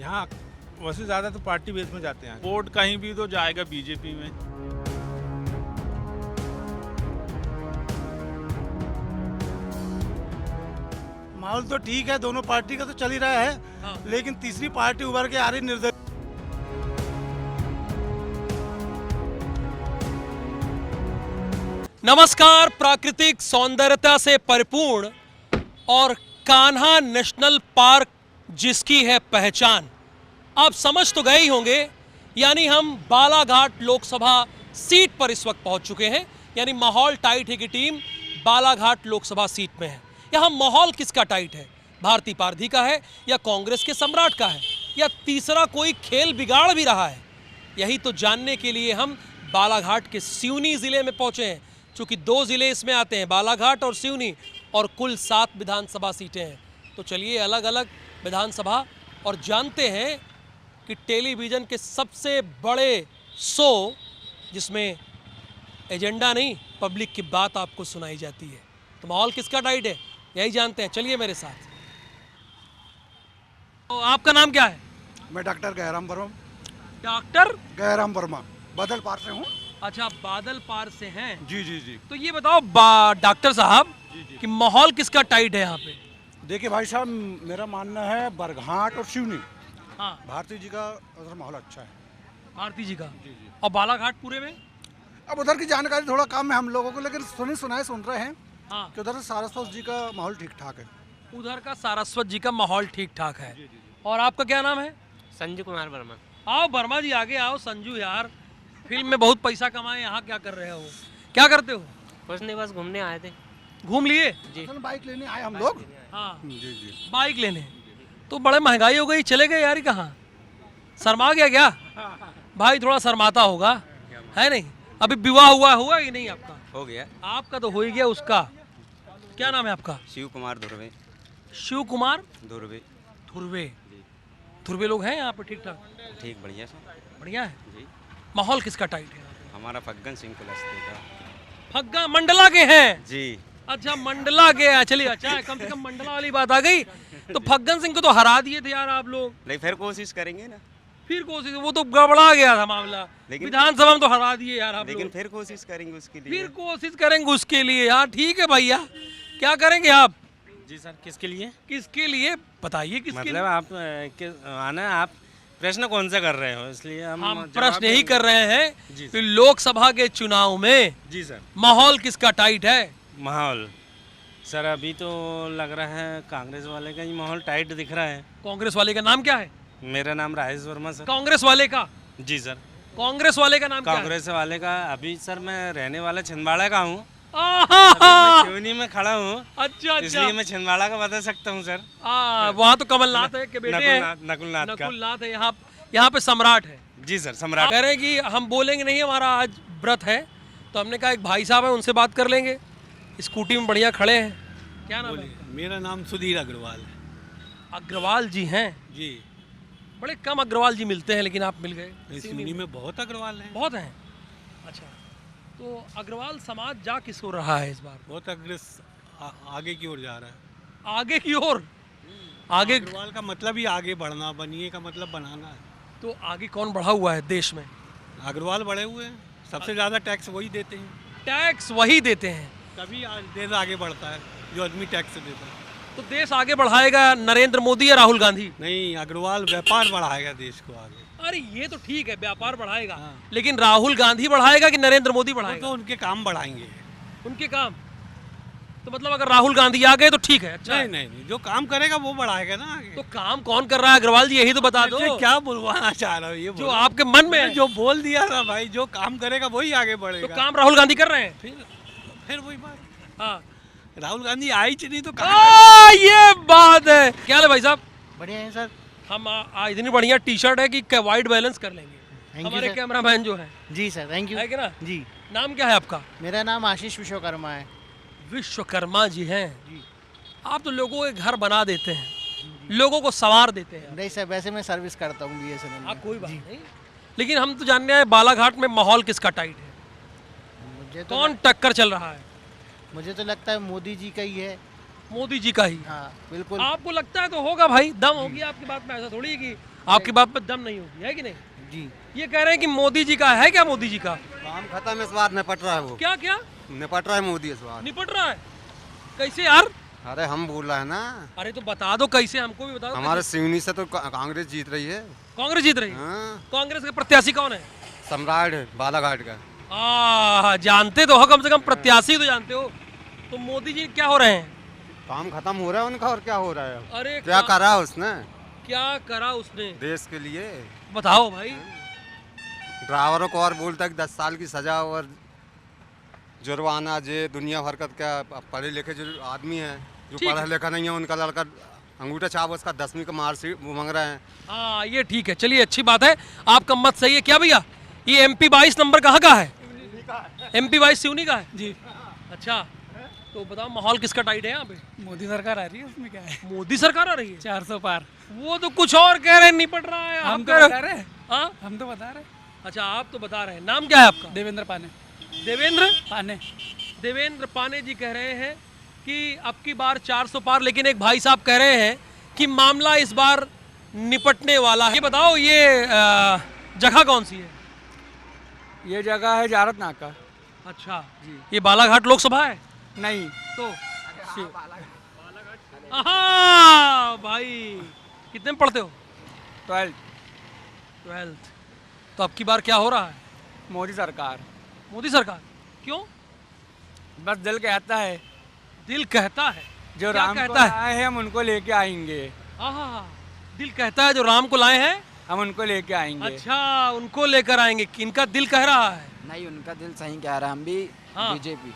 यहाँ वैसे ज़्यादा तो पार्टी बेस में जाते हैं। वोट कहीं भी तो जाएगा बीजेपी में। माहौल तो ठीक है, दोनों पार्टी का तो चल ही रहा है। हाँ। लेकिन तीसरी पार्टी उभर के आ रही निर्दलीय। नमस्कार। प्राकृतिक सौंदर्यता से परिपूर्ण और कान्हा नेशनल पार्क जिसकी है पहचान, आप समझ तो गए ही होंगे। यानी हम बालाघाट लोकसभा सीट पर इस वक्त पहुंच चुके हैं। यानी माहौल टाइट है कि टीम बालाघाट लोकसभा सीट में है। यहाँ माहौल किसका टाइट है? भारती पारधी का है या कांग्रेस के सम्राट का है, या तीसरा कोई खेल बिगाड़ भी रहा है? यही तो जानने के लिए हम बालाघाट के सिवनी जिले में पहुंचे हैं। चूंकि 2 जिले इसमें आते हैं, बालाघाट और सिवनी, और कुल 7 विधानसभा सीटें हैं। तो चलिए अलग अलग विधानसभा और जानते हैं कि टेलीविज़न के सबसे बड़े शो जिसमें एजेंडा नहीं, पब्लिक की बात आपको सुनाई जाती है, तो माहौल किसका टाइट है यही जानते हैं। चलिए मेरे साथ। तो आपका नाम क्या है? मैं डॉक्टर गहराम वर्मा। डॉक्टर गहराम वर्मा बदल पार से हूँ। अच्छा, बादल पार से हैं। जी जी जी। तो ये बताओ डॉक्टर साहब कि माहौल किसका टाइट है यहाँ पे? देखिए भाई साहब, मेरा मानना है बरघाट और सिवनी, हाँ, भारती जी का उधर माहौल अच्छा है। भारती जी का। जी जी। और बालाघाट पूरे में? अब उधर की जानकारी थोड़ा कम है हम लोगों को, लेकिन सुन रहे हैं हाँ, कि उधर सारस्वत जी का माहौल ठीक ठाक है। उधर का सारस्वत जी का माहौल ठीक ठाक है। और आपका क्या नाम है? संजू कुमार वर्मा। आओ वर्मा जी, आगे आओ। संजू यार, फिल्म में बहुत पैसा कमाए, यहाँ क्या कर रहे हो? क्या करते हो? कुछ नहीं, बस घूमने आए थे। घूम लिए? जी। असल में बाइक लेने आए हम लोग। हाँ, जी जी। बाइक लेने। तो बड़े महंगाई हो गई, चले गए यार। कहाँ शर्मा गया क्या? भाई थोड़ा शर्माता होगा, है नहीं? अभी विवाह हुआ कि नहीं आपका? हो गया। आपका तो हो ही गया, उसका क्या नाम है आपका? शिव कुमार धुर्वे। शिव कुमार धुर्वे। धुर्वे। धुर्वे लोग हैं यहाँ पे ठीक ठाक? ठीक, बढ़िया सर। बढ़िया है। जी। माहौल किसका टाइट है? हमारा फग्गन सिंह कुलस्ते का। फग्गा मंडला के हैं? जी। अच्छा, मंडला के हैं। चलिए, अच्छा है, कम से कम मंडला वाली बात आ गई। तो फग्गन सिंह को तो हरा दिए थे यार आप लोग। नहीं, फिर कोशिश करेंगे ना। फिर कोशिश, वो तो गड़बड़ा गया था मामला। लेकिन विधानसभा में तो हरा दिए यार आप लेकिन लोग। फिर कोशिश करेंगे उसके लिए। फिर कोशिश करेंगे उसके लिए यार। ठीक है भैया, क्या करेंगे आप? जी सर, किसके लिए? किसके लिए बताइए? किसके मतलब लिए? आप आना, आप प्रश्न कौन सा कर रहे हो, इसलिए हम जवाब प्रश्न यही देंगे। कर रहे हैं जी कि लोकसभा के चुनाव में जी सर। माहौल किसका टाइट है? माहौल सर अभी तो लग रहा है कांग्रेस वाले का ही माहौल टाइट दिख रहा है। कांग्रेस वाले का नाम क्या है? मेरा नाम राजेश वर्मा सर। कांग्रेस वाले का? जी सर। कांग्रेस वाले का नाम क्या है? कांग्रेस वाले का अभी सर मैं रहने वाला छिंदवाड़ा का हूँ। आहा! शिवनी में खड़ा हूँ, अच्छा इसलिए अच्छा। मैं छिंदवाड़ा का बता सकता हूँ सर। वहाँ तो कमलनाथ है के बेटे हैं। नकुलनाथ का। नकुलनाथ है। यहाँ पे सम्राट है। जी सर, सम्राट। कह रहे हैं कि हम बोलेंगे नहीं, हमारा आज व्रत है। तो हमने कहा एक भाई साहब है, उनसे बात कर लेंगे। स्कूटी में बढ़िया खड़े हैं। क्या नाम है? मेरा नाम सुधीर अग्रवाल है। अग्रवाल जी हैं? जी। बड़े कम अग्रवाल जी मिलते हैं, लेकिन आप मिल गए। सिवनी में बहुत अग्रवाल हैं। बहुत हैं। अच्छा, तो अग्रवाल समाज जा किस ओर रहा है इस बार? बहुत आगे की ओर जा रहा है। आगे की ओर? आगे? अग्रवाल का मतलब ही आगे बढ़ना, बनिए का मतलब बनाना है। तो आगे कौन बढ़ा हुआ है देश में? अग्रवाल बढ़े हुए हैं, सबसे ज़्यादा टैक्स वही देते हैं। टैक्स वही देते हैं? तभी देश आगे बढ़ता है जो आदमी टैक्स देता है। तो देश आगे बढ़ाएगा नरेंद्र मोदी या राहुल गांधी? नहीं, अग्रवाल व्यापार बढ़ाएगा देश को आगे। अरे ये तो ठीक है, व्यापार बढ़ाएगा। हाँ। लेकिन राहुल गांधी बढ़ाएगा कि नरेंद्र मोदी वो बढ़ाएगा? तो उनके काम बढ़ाएंगे। उनके काम? तो मतलब अगर राहुल गांधी आ गए तो ठीक है। अच्छा नहीं नहीं नहीं, जो काम करेगा वो बढ़ाएगा ना आगे। तो काम कौन कर रहा है अग्रवाल जी, यही तो बता दो। इससे क्या बुलवाना चाह रहा हो? ये जो आपके मन में है। जो बोल दिया ना भाई, जो काम करेगा वही आगे तो बढ़ेगा। काम राहुल गांधी कर रहे हैं? फिर वही बात। हाँ। राहुल गांधी आई नहीं तो कहाँ? ये बात है। क्या हाल है भाई साहब? बढ़िया है सर। हम आज इतनी बढ़िया टी शर्ट है कि वाइट बैलेंस कर लेंगे। you, हमारे सर। कैमरामैन जो है। जी सर, थैंक यू। है कि ना? जी। नाम क्या है आपका? मेरा नाम आशीष विश्वकर्मा है। विश्वकर्मा जी हैं? जी। आप तो लोगों के घर बना देते हैं, लोगों को सवार देते हैं। नहीं सर, वैसे मैं सर्विस करता हूँ BSNL में। आप कोई बात नहीं, लेकिन हम तो जानने आए बालाघाट में माहौल किसका टाइट है? मुझे तो कौन टक्कर चल रहा है? मुझे तो लगता है मोदी जी का ही है। मोदी जी का ही? हाँ बिल्कुल। आपको लगता है तो होगा भाई, दम होगी आपकी बात में। ऐसा थोड़ी है कि आपकी बात पर दम नहीं होगी, है कि नहीं? जी ये कह रहे हैं कि मोदी जी का है, क्या मोदी जी का? काम खत्म इस बार, निपट रहा है वो, क्या क्या निपट रहा है मोदी इस बार। निपट रहा है? कैसे यार? अरे हम बोल रहे हैं ना, अरे तो बता दो कैसे, हमको भी बता दो। हमारे सिवनी से तो कांग्रेस जीत रही है। कांग्रेस जीत रही है? हाँ, कांग्रेस के प्रत्याशी कौन है? सम्राट बालाघाट का। जानते तो हो, कम से कम प्रत्याशी तो जानते हो। तो मोदी जी क्या हो रहे हैं? काम खत्म हो रहा है उनका, और क्या हो रहा है? अरे क्या करा उसने क्या करा उसने? देश के लिए? बताओ भाई। ड्राइवरों को और बोलता है कि 10 साल की सजा और जुर्माना, जे दुनिया भर का। क्या पढ़े लिखे जो आदमी है, जो ठीक पढ़ा है। लिखा नहीं है, उनका लड़का अंगूठा छाप उसका 10वीं का मार्कशीट मांग रहे हैं। हाँ ये ठीक है, चलिए अच्छी बात है, आपका मत सही है। क्या भैया, ये MP 22 नंबर कहाँ का है? MP 22 सिवनी का है जी। अच्छा, तो बताओ माहौल किसका टाइट है यहाँ पे? मोदी सरकार आ रही है, उसमें क्या है? मोदी सरकार आ रही है? 400 पार। वो तो कुछ और कह रहे हैं, निपट रहा है। हम आप तो कह रहे बता रहे हैं, हाँ? हम तो बता रहे हैं। अच्छा आप तो बता रहे हैं। नाम क्या है आपका? देवेंद्र पाने। देवेंद्र पाने। देवेंद्र पाने जी कह रहे हैं कि अब की बार 400 पार, लेकिन एक भाई साहब कह रहे हैं कि मामला इस बार निपटने वाला है। ये बताओ ये जगह कौन सी है? ये जगह है जारत नाका। अच्छा जी, ये बालाघाट लोकसभा है? नहीं तो हाँ भाई, कितने में पढ़ते हो? 12th। तो अब की बार क्या हो रहा है? मोदी सरकार। मोदी सरकार। क्यों? बस दिल कहता है, दिल कहता है। जो क्या राम को कहता है? आए हैं हम उनको लेके आएंगे। हाँ, दिल कहता है जो राम को लाए हैं हम उनको लेके आएंगे। अच्छा उनको लेकर आएंगे। इनका दिल कह रहा है? नहीं, उनका दिल सही कह रहा है, हम भी हाँ। बीजेपी।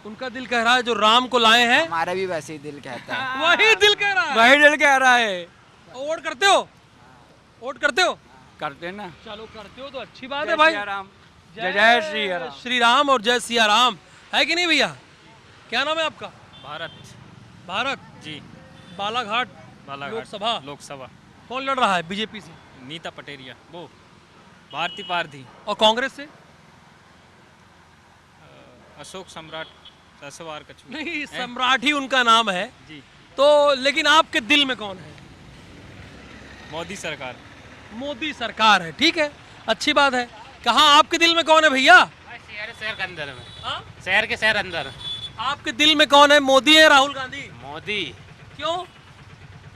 उनका दिल कह रहा है जो राम को लाए हैं, हमारा भी वैसे ही दिल कहता है। वही दिल कह रहा है। वही दिल कह रहा है। वोट करते हो? वोट करते हो? करते ना। चलो करते हो तो अच्छी बात है जय भाई। सिया राम। जय जय श्री राम। श्री राम और जय सिया राम, है कि नहीं भैया? क्या नाम है आपका? भारत भारत जी। बालाघाट बालाघाट लोकसभा कौन लड़ रहा है बीजेपी से? नीता पटेरिया, वो भारती पारधी। और कांग्रेस से? अशोक सम्राट ससवार कछू। नहीं, सम्राट ही उनका नाम है जी। तो। लेकिन आपके दिल में कौन है? मोदी सरकार। मोदी सरकार है, ठीक है, अच्छी बात है। कहाँ आपके दिल में कौन है भैया? शहर के अंदर में। हाँ? शहर के शहर अंदर। आपके दिल में कौन है? मोदी है राहुल गांधी? मोदी क्यों?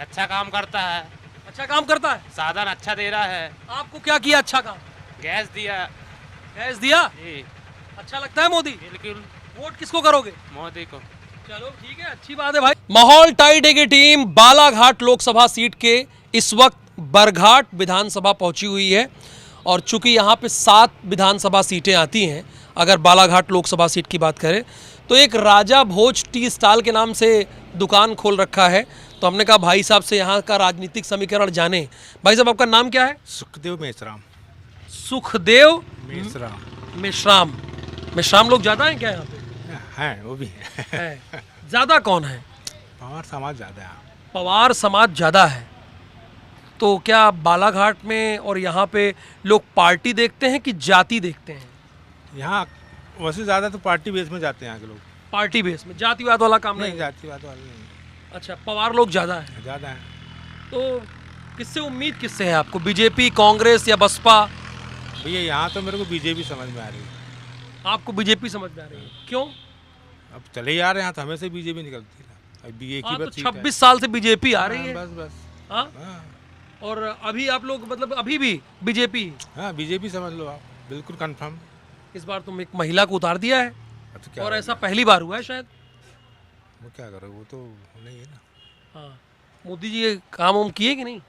अच्छा काम करता है, अच्छा काम करता है। साधन अच्छा दे रहा है, आपको क्या किया अच्छा काम? गैस दिया गैस दिया? जी। अच्छा लगता है मोदी? बिल्कुल, वोट किसको करोगे? मोदी को। चलो ठीक है, अच्छी बात है भाई। माहौल टाइट है कि टीम बालाघाट लोकसभा सीट के इस वक्त बरघाट विधानसभा पहुंची हुई है, और चूंकि यहाँ पे 7 विधानसभा सीटें आती हैं, अगर बालाघाट लोकसभा सीट की बात करें तो एक राजा भोज टी स्टॉल के नाम से दुकान खोल रखा है। तो हमने कहा भाई साहब से यहाँ का राजनीतिक समीकरण जाने। भाई साहब आपका नाम क्या है? सुखदेव मेश्राम। सुखदेव मेश्राम मेश्राम। मेश्राम लोग ज़्यादा हैं क्या यहाँ पे? हैं, वो भी है। ज़्यादा कौन है? पवार समाज ज़्यादा है। पवार समाज ज़्यादा है। तो क्या बालाघाट में और यहाँ पे लोग पार्टी देखते हैं कि जाति देखते हैं? यहाँ वैसे ज़्यादा तो पार्टी बेस में जाते हैं यहाँ के लोग। पार्टी बेस में, जातिवाद वाला काम नहीं है। जातिवाद वाले नहीं, अच्छा, पवार लोग ज़्यादा है। ज़्यादा है। तो किससे उम्मीद किससे है आपको? बीजेपी, कांग्रेस या बसपा? भैया यहाँ तो मेरे को बीजेपी समझ में आ रही है। आपको बीजेपी समझ में आ रही है, क्यों? अब चले ही आ रहे हैं, यहाँ तो हमेशा बीजेपी निकलती है। अब एक ही हाँ, तो बस सीट है। 26 साल से बीजेपी आ रही है। बस बस। हाँ? हाँ और अभी आप लोग मतलब अभी भी बीजेपी? हाँ, बीजेपी समझ लो आप, बिल्कुल कंफर्म। इस बार तुम एक महिला को उतार दिया है, अब तो क्या और हो ऐसा गया? पहली बार हुआ है शायद। वो क्या करो, वो तो नहीं है ना। हाँ, मोदी जी ये काम वाम किए कि नहीं?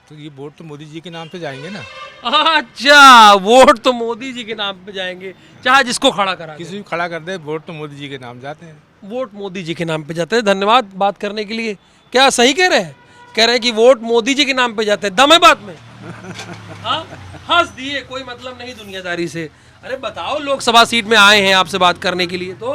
तो ये वोट तो मोदी जी के नाम पे जाएंगे ना। अच्छा, वोट तो मोदी जी के नाम पे जाएंगे, चाहे जिसको खड़ा करा किसी दे। भी खड़ा कर दे, वोट तो मोदी जी के नाम जाते हैं। वोट मोदी जी के नाम पे जाते हैं। धन्यवाद बात करने के लिए। क्या सही कह रहे हैं? कह रहे हैं कि वोट मोदी जी के नाम पे जाते हैं। दम है बात में? हाँ, हंस दिए, कोई मतलब नहीं दुनियादारी से। अरे बताओ, लोकसभा सीट में आए हैं आपसे बात करने के लिए, तो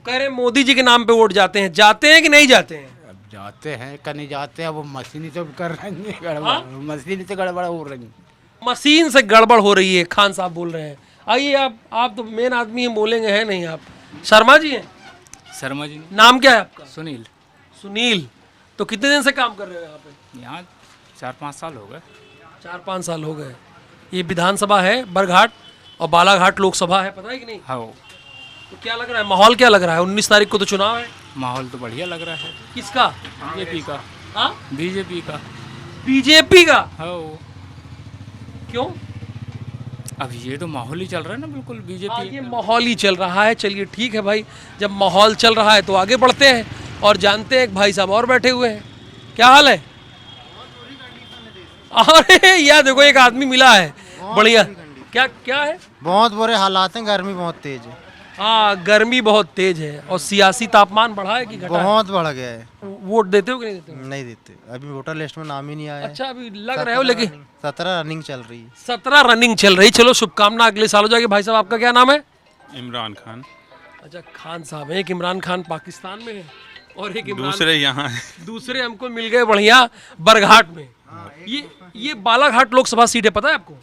कह रहे हैं मोदी जी के नाम पे वोट जाते हैं। जाते हैं कि नहीं जाते हैं? अब जाते हैं का नहीं जाते हैं, वो मशीनी से कर रही है गड़बड़। हाँ? मशीनी से गड़बड़ हो रही है। मशीन से गड़बड़ हो रही है, खान साहब बोल रहे हैं। आइए, आप तो मेन आदमी हैं, बोलेंगे है नहीं आप? शर्मा जी हैं? शर्मा जी। नाम क्या है आपका? सुनील। सुनील। तो कितने दिन से काम कर रहे हो यहाँ पे? यहाँ 4-5 साल हो गए। 4-5 साल हो गए। ये विधानसभा है बरघाट और बालाघाट लोकसभा है, पता है कि नहीं? हाँ, तो क्या लग रहा है, माहौल क्या लग रहा है? 19 तारीख को तो चुनाव है। माहौल तो बढ़िया लग रहा है। किसका? बीजेपी का। हाँ, बीजेपी का। बीजेपी का। हाँ, क्यों? अब ये तो माहौल ही चल रहा है ना, बिल्कुल हाँ, बीजेपी। ये माहौल ही चल रहा है। चलिए ठीक है भाई, जब माहौल चल रहा है तो आगे बढ़ते हैं और जानते हैं एक भाई साहब और बैठे हुए हैं। क्या हाल है? अरे यार देखो, एक आदमी मिला है बढ़िया। क्या क्या है? बहुत बुरे हालात हैं, गर्मी बहुत तेज है। हाँ, गर्मी बहुत तेज है और सियासी तापमान बढ़ा है कि घटा है? बहुत बढ़ गया है। वोट देते हो कि नहीं देते हो? नहीं देते, अभी वोटर लिस्ट में नाम ही नहीं आया है। अच्छा, अभी लग रहे हो लेकिन 17 रनिंग चल रही है। 17 रनिंग चल रही। चलो शुभकामना, अगले साल हो जाएगी। भाई साहब आपका क्या नाम है? इमरान खान। अच्छा, खान साहब है। एक इमरान खान पाकिस्तान में है और एक इमरान दूसरे यहाँ है। दूसरे हमको मिल गए बढ़िया बरघाट में। ये बालाघाट लोकसभा सीट है, पता है आपको?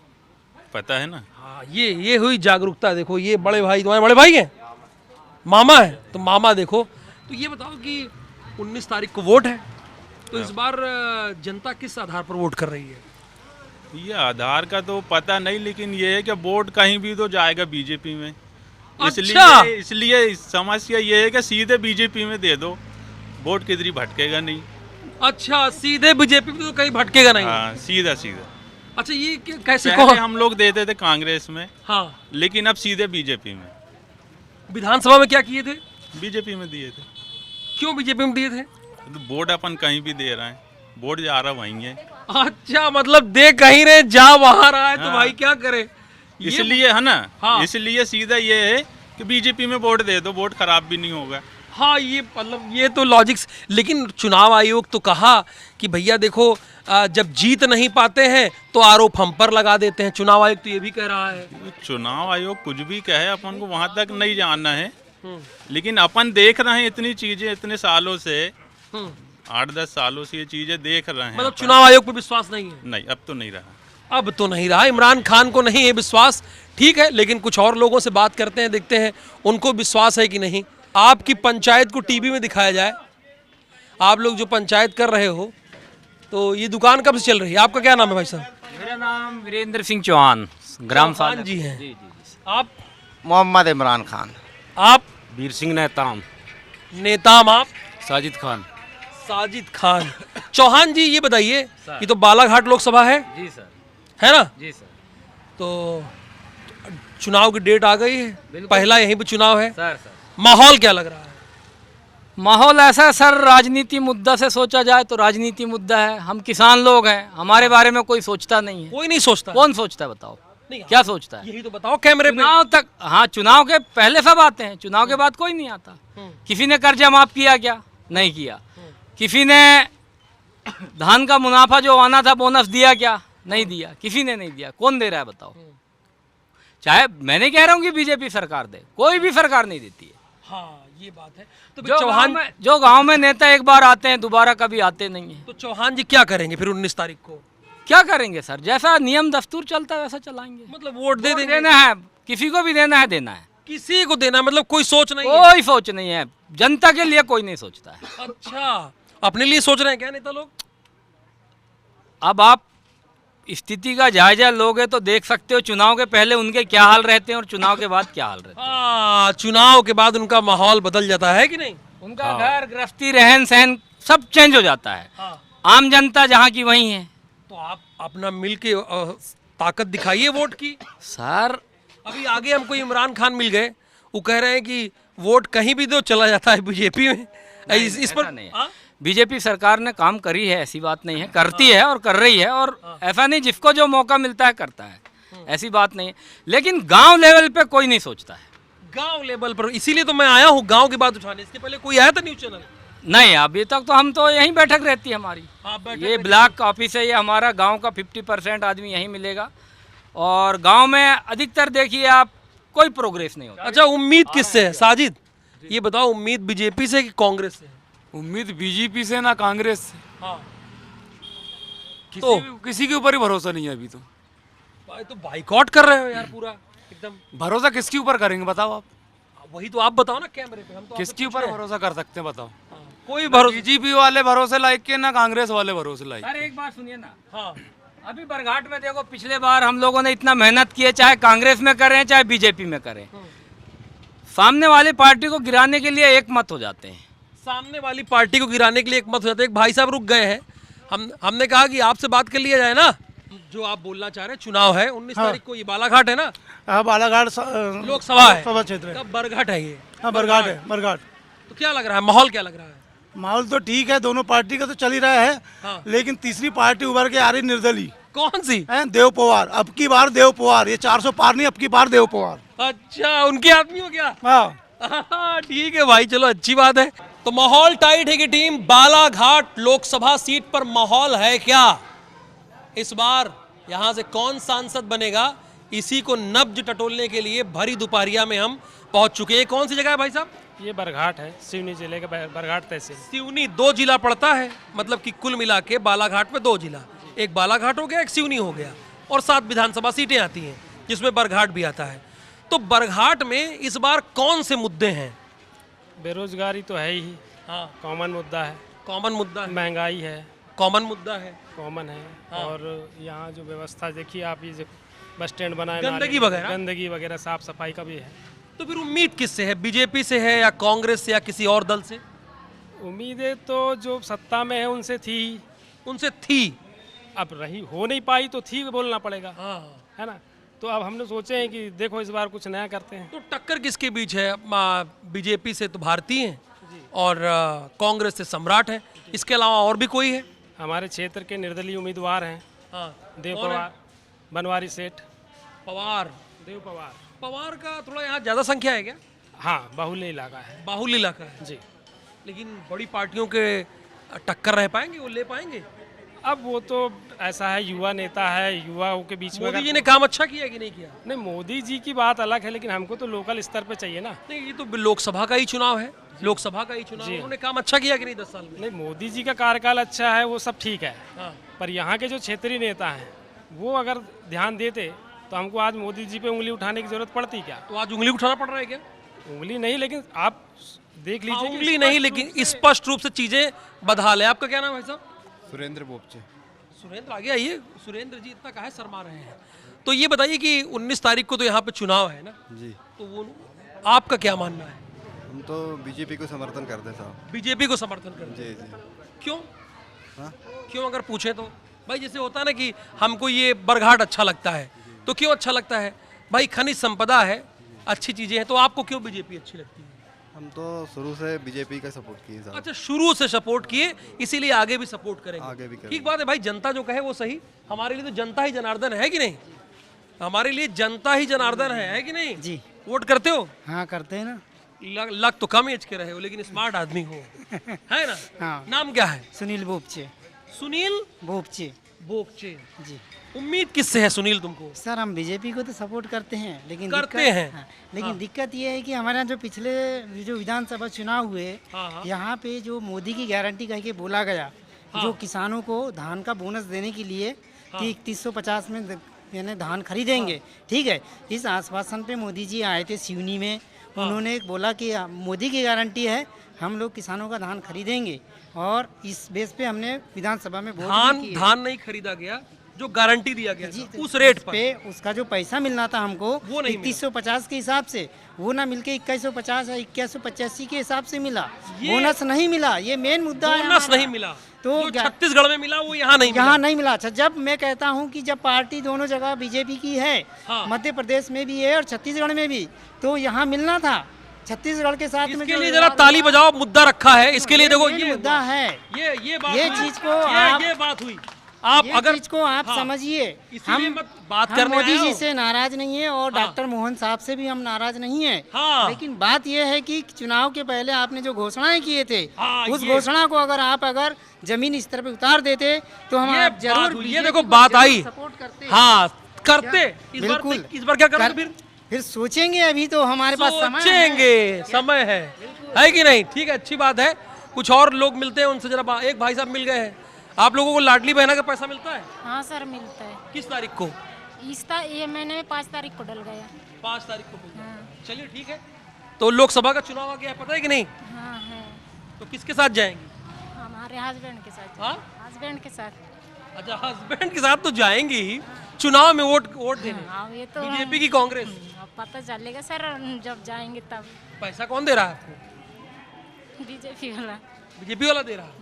पता है ना। हाँ, ये हुई जागरूकता। देखो ये बड़े भाई, तुम्हारे बड़े भाई हैं, मामा है तो मामा। देखो तो ये बताओ कि 19 तारीख को वोट है, तो इस बार जनता किस आधार पर वोट कर रही है? ये आधार का तो पता नहीं, लेकिन ये है कि वोट कहीं भी तो जाएगा बीजेपी में। अच्छा। इसलिए समस्या ये है कि सीधे बीजेपी में दे दो, वोट किधर भटकेगा नहीं। अच्छा, सीधे बीजेपी में तो कहीं भटकेगा नहीं। हाँ, सीधा सीधा। अच्छा, ये कैसे? पहले हम लोग देते थे कांग्रेस में, हाँ, लेकिन अब सीधे बीजेपी में। विधानसभा में क्या किए थे? बीजेपी में दिए थे। क्यों बीजेपी में दिए थे? तो वोट अपन कहीं भी दे रहे हैं, वोट जा रहा वहीं है। अच्छा, मतलब दे कहीं रहे, जा वहां रहा है। तो हाँ। भाई क्या करे? इसलिए है ना। हाँ। इसलिए सीधा ये है कि बीजेपी में वोट दे दो, वोट खराब भी नहीं होगा। हाँ, ये मतलब ये तो लॉजिक्स। लेकिन चुनाव आयोग तो कहा कि भैया देखो, जब जीत नहीं पाते हैं तो आरोप हम पर लगा देते हैं। चुनाव आयोग तो ये भी कह रहा है। चुनाव आयोग कुछ भी कहे, अपन को वहां तक नहीं जाना है। लेकिन अपन देख रहे हैं इतनी चीजें, इतने सालों से, 8-10 सालों से ये चीजें देख रहे हैं। मतलब चुनाव आयोग पर विश्वास नहीं है? नहीं, अब तो नहीं रहा। अब तो नहीं रहा। इमरान खान को नहीं है विश्वास, ठीक है, लेकिन कुछ और लोगों से बात करते हैं, देखते हैं उनको विश्वास है कि नहीं। आपकी पंचायत को टीवी में दिखाया जाए, आप लोग जो पंचायत कर रहे हो, तो ये दुकान कब से चल रही है? आपका क्या नाम है भाई साहब? मेरा नाम वीरेंद्र सिंह चौहान, ग्राम खान जी हैं। आप? मोहम्मद इमरान खान। आप? वीर सिंह नेताम। नेताम। आप? साजिद खान। साजिद खान। चौहान जी, ये बताइए, ये तो बालाघाट लोकसभा है, जी सर। है ना? जी सर। तो चुनाव की डेट आ गई है, पहला यहीं पे चुनाव है। सर माहौल क्या लग रहा है? माहौल ऐसा सर, राजनीति मुद्दा से सोचा जाए तो राजनीति मुद्दा है। हम किसान लोग हैं, हमारे बारे में कोई सोचता नहीं है। कोई नहीं सोचता। कौन सोचता है बताओ? नहीं, क्या सोचता है? यही तो बताओ कैमरे पे। चुनाव तक, हाँ, चुनाव के पहले सब आते हैं, चुनाव के बाद कोई नहीं आता। किसी ने कर्जा माफ किया क्या? नहीं किया। किसी ने धान का मुनाफा जो आना था बोनस दिया क्या? नहीं दिया। किसी ने नहीं दिया। कौन दे रहा है बताओ? चाहे मैं नहीं कह रहा हूँ कि बीजेपी सरकार दे, कोई भी सरकार नहीं देती है। हाँ, ये बात है। तो जो गांव में नेता एक बार आते हैं, दोबारा कभी आते नहीं है। तो चौहान जी क्या करेंगे फिर 19 तारीख को? क्या करेंगे सर? जैसा नियम दस्तूर चलता है वैसा चलाएंगे। मतलब वोट दे देंगे? देना है, किसी को भी देना है, देना है। किसी को देना, मतलब कोई सोच नहीं है? कोई सोच नहीं है, जनता के लिए कोई नहीं सोचता है। अच्छा, अपने लिए सोच रहे हैं क्या नेता लोग? अब आप स्थिति का जायजा लोगे तो देख सकते हो चुनाव के पहले उनके क्या हाल रहते हैं और चुनाव के बाद क्या हाल रहते हैं। हाँ, चुनाव के बाद उनका माहौल बदल जाता है कि नहीं? उनका घर गृहस्थी, रहन सहन सब चेंज हो जाता है। हाँ। आम जनता जहाँ की वही है। तो आप अपना मिल के ताकत दिखाइए वोट की। सर अभी आगे हमको इमरान खान मिल गए, वो कह रहे हैं कि वोट कहीं भी तो चला जाता है बीजेपी में। इस पर नहीं है। हाँ? बीजेपी सरकार ने काम करी है, ऐसी बात नहीं है, करती है और कर रही है। और ऐसा नहीं जिसको जो मौका मिलता है करता है, ऐसी बात नहीं है। लेकिन गांव लेवल पे कोई नहीं सोचता है। गांव लेवल पर, इसीलिए तो मैं आया हूँ गांव की बात उठाने। इसके पहले कोई आया था न्यूज चैनल? नहीं, अभी तक तो हम तो यहीं बैठक रहती है हमारी। ये ब्लॉक ऑफिस है, ये हमारा गांव का 50% आदमी यहीं मिलेगा। और गांव में अधिकतर देखिए आप, कोई प्रोग्रेस नहीं होता। अच्छा, उम्मीद किससे है साजिद? ये बताओ, उम्मीद बीजेपी से कि कांग्रेस से? उम्मीद बीजेपी से ना कांग्रेस से। हाँ। किसी के ऊपर ही भरोसा नहीं है अभी तो। भाई तो बाइकआउट कर रहे हो यार पूरा एकदम। भरोसा किसके ऊपर करेंगे बताओ आप? वही तो आप बताओ ना कैमरे पे। हम तो किसके ऊपर भरोसा कर सकते हैं बताओ? कोई भरोसा बीजेपी वाले भरोसे लायक के ना कांग्रेस वाले भरोसे लायक। सर एक बात सुनिए ना, हाँ अभी बरघाट में देखो पिछले बार हम लोगों ने इतना मेहनत की है, चाहे कांग्रेस में करें चाहे बीजेपी में करें, सामने वाली पार्टी को गिराने के लिए एक मत हो जाते हैं। सामने वाली पार्टी को गिराने के लिए एक मत हो जाता है। एक भाई साहब रुक गए हैं, हमने कहा कि आपसे बात कर लिया जाए ना, जो आप बोलना चाह रहे हैं। चुनाव है 19 तारीख को, ये बालाघाट है ना? हाँ, बालाघाट लोकसभा है, लोकसभा क्षेत्र है। तब बरघाट है ये। हाँ, बरघाट है, बरघाट। तो क्या लग रहा है, माहौल क्या लग रहा है? माहौल तो ठीक है, दोनों पार्टी का तो चल ही रहा है। हाँ। लेकिन तीसरी पार्टी उभर के आ रही निर्दलीय कौन सी? है, देव पवार। अब की बार देव पवार, ये 400 पार नहीं, अब की बार देव पवार। अच्छा, उनके आदमी हो गया। हाँ, ठीक है भाई, चलो अच्छी बात है। तो माहौल टाइट है कि टीम बालाघाट लोकसभा सीट पर माहौल है क्या? इस बार यहां से कौन सांसद बनेगा, इसी को नब्ज टटोलने के लिए भरी दोपहरिया में हम पहुंच चुके हैं। कौन सी जगह है भाई साहब? ये बरघाट है, सिवनी जिले का बरघाट तहसील। सिवनी 2 जिला पड़ता है, मतलब कि कुल मिला के बालाघाट में 2 जिला, एक बालाघाट हो गया, एक सिवनी हो गया, और 7 विधानसभा सीटें आती हैं जिसमें बरघाट भी आता है। तो बरघाट में इस बार कौन से मुद्दे हैं? बेरोजगारी तो है ही, हाँ, कॉमन मुद्दा है। कॉमन मुद्दा है, महंगाई है, कॉमन मुद्दा है, कॉमन है। हाँ। और यहाँ जो व्यवस्था देखिए आप, ये जो बस स्टैंड बनाए, गंदगी वगैरह? गंदगी वगैरह, साफ सफाई का भी है। तो फिर उम्मीद किससे है? बीजेपी से है या कांग्रेस से या किसी और दल से? उम्मीदें तो जो सत्ता में है उनसे थी ही, उनसे थी, अब रही, हो नहीं पाई तो थी बोलना पड़ेगा, हाँ। है ना? तो अब हमने सोचे हैं कि देखो इस बार कुछ नया करते हैं। तो टक्कर किसके बीच है? बीजेपी से तो भारतीय हैं और कांग्रेस से सम्राट है, इसके अलावा और भी कोई है? हमारे क्षेत्र के निर्दलीय उम्मीदवार हैं, हाँ, देव कौन है? पवार, बनवारी सेठ, पवार। देव पवार। पवार का थोड़ा यहाँ ज्यादा संख्या है क्या? हाँ, बाहुल्य इलाका है बाहुल्य इलाका है जी। लेकिन बड़ी पार्टियों के टक्कर रह पाएंगे, वो ले पाएंगे? अब वो तो ऐसा है, युवा नेता है, युवाओं के बीच में मोदी अगर- जी ने काम अच्छा किया कि नहीं किया? नहीं, मोदी जी की बात अलग है, लेकिन हमको तो लोकल स्तर पे चाहिए ना। नहीं, ये तो लोकसभा का ही चुनाव है, लोकसभा का ही चुनाव, जी। उन्होंने काम अच्छा किया कि नहीं 10 साल में? नहीं, मोदी जी का कार्यकाल अच्छा है, वो सब ठीक है, हाँ। पर यहाँ के जो क्षेत्रीय नेता हैं वो अगर ध्यान देते तो हमको आज मोदी जी पे उंगली उठाने की जरूरत पड़ती क्या? तो आज उंगली उठाना पड़ रहा है क्या? उंगली नहीं, लेकिन आप देख हाँ, लीजिए कि उंगली नहीं, लेकिन स्पष्ट रूप से चीजें बदहाल है। आपका क्या नाम है भाई साहब? सुरेंद्र बोपचे। सुरेंद्र आगे आइए। सुरेंद्र जी इतना काहे शर्मा रहे हैं? तो ये बताइए कि 19 तारीख को तो यहाँ पे चुनाव है ना, जी, तो वो आपका क्या मानना है? हम तो बीजेपी को समर्थन करते साहब। बीजेपी को समर्थन करते जी हैं? जी। क्यों? हाँ? क्यों अगर पूछे तो? भाई जैसे होता है ना कि हमको ये बरघाट अच्छा लगता है, तो क्यों अच्छा लगता है? भाई खनिज संपदा है, अच्छी चीजें हैं, तो आपको क्यों बीजेपी अच्छी लगती है? हम तो शुरू से बीजेपी का सपोर्ट किए साहब। अच्छा, शुरू से सपोर्ट किए, इसीलिए आगे भी सपोर्ट करेंगे। आगे भी करेंगे। ठीक बात है भाई, जनता जो कहे वो सही। हमारे लिए तो जनता ही जनार्दन है कि नहीं? हमारे लिए जनता ही जनार्दन है कि नहीं? जी। वोट करते हो? हाँ, करते हैं ना। लग तो कम एज के रहे हो, लेकिन स्मार्ट आदमी हो, है ना? हाँ। नाम क्या है? सुनील बोपचे। सुनील बोपचे बोपचे। जी। उम्मीद किससे है सुनील तुमको? सर, हम बीजेपी को तो सपोर्ट करते हैं, लेकिन करते दिक्कत- हैं? हाँ, लेकिन दिक्कत ये है कि हमारे यहाँ जो पिछले जो विधानसभा चुनाव हुए, हाँ, हाँ। यहाँ पे जो मोदी की गारंटी कह के बोला गया, जो किसानों को धान का बोनस देने के लिए कि 3150 में यानी धान खरीदेंगे, ठीक है, इस आश्वासन पे मोदी जी आए थे सिवनी में। उन्होंने बोला कि मोदी की गारंटी है, हम लोग किसानों का धान खरीदेंगे, और इस बेस पे हमने विधानसभा में वोट भी किए। धान नहीं खरीदा गया, जो गारंटी दिया गया जी, था, उस रेट पर। पे उसका जो पैसा मिलना था हमको, वो नहीं 3150 के हिसाब से, वो ना मिलके 2150 या 2185 के हिसाब से मिला। ये- बोनस नहीं मिला, ये मेन मुद्दा है बोनस हमारा। नहीं मिला, तो जो क्या- छत्तीसगढ़ में मिला वो यहाँ नहीं मिला। यहाँ नहीं मिला। अच्छा, जब मैं कहता हूँ कि जब पार्टी दोनों जगह बीजेपी की है, हाँ। मध्य प्रदेश में भी है और छत्तीसगढ़ में भी, तो यहाँ मिलना था छत्तीसगढ़ के साथ में। इसके जो लिए जरा ताली बजाओ, मुद्दा रखा है इसके लिए। देखो मेन ये मुद्दा है, ये बात ये हुई। चीज को आप- ये बात हुई। आप ये अगर चीज को आप हाँ, समझिए। इसीलिए मत बात हम करने मोदी आए जी हो। से नाराज नहीं है, और हाँ। डॉक्टर मोहन साहब से भी हम नाराज नहीं है। हाँ। लेकिन बात यह है कि चुनाव के पहले आपने जो घोषणाएं किए थे, हाँ, उस ये- घोषणा को अगर जमीन स्तर पे उतार देते तो हम ये आप बात जरूर हुई। ये बीजेपी देखो को बात जरूर आई। सपोर्ट करते। हाँ, करते। बिल्कुल। इस बार क्या करोगे फिर सोचेंगे, अभी तो हमारे पास समय है। सोचेंगे, समय है कि नहीं? ठीक है, अच्छी बात है। कुछ और लोग मिलते हैं, उनसे जरा एक भाई साहब मिल गए हैं। आप लोगों को लाडली बहना का पैसा मिलता है? हाँ सर, मिलता है। किस तारीख को? ये महीने में 5 तारीख को डल गया। 5 तारीख को मिलता है। चलिए ठीक है। तो लोकसभा का चुनाव आ गया है, पता है कि नहीं? हाँ है। तो किसके साथ जाएंगी? हमारे हस्बैंड के साथ। हाँ? हस्बैंड के साथ। अच्छा, हस्बैंड के साथ तो जाएंगी ही चुनाव में वोट देने। हाँ, ये तो बीजेपी की कांग्रेस? अब पता चलेगा सर जब जाएंगे तब। पैसा कौन दे रहा है आपको? बीजेपी वाला। बीजेपी वाला दे रहा है,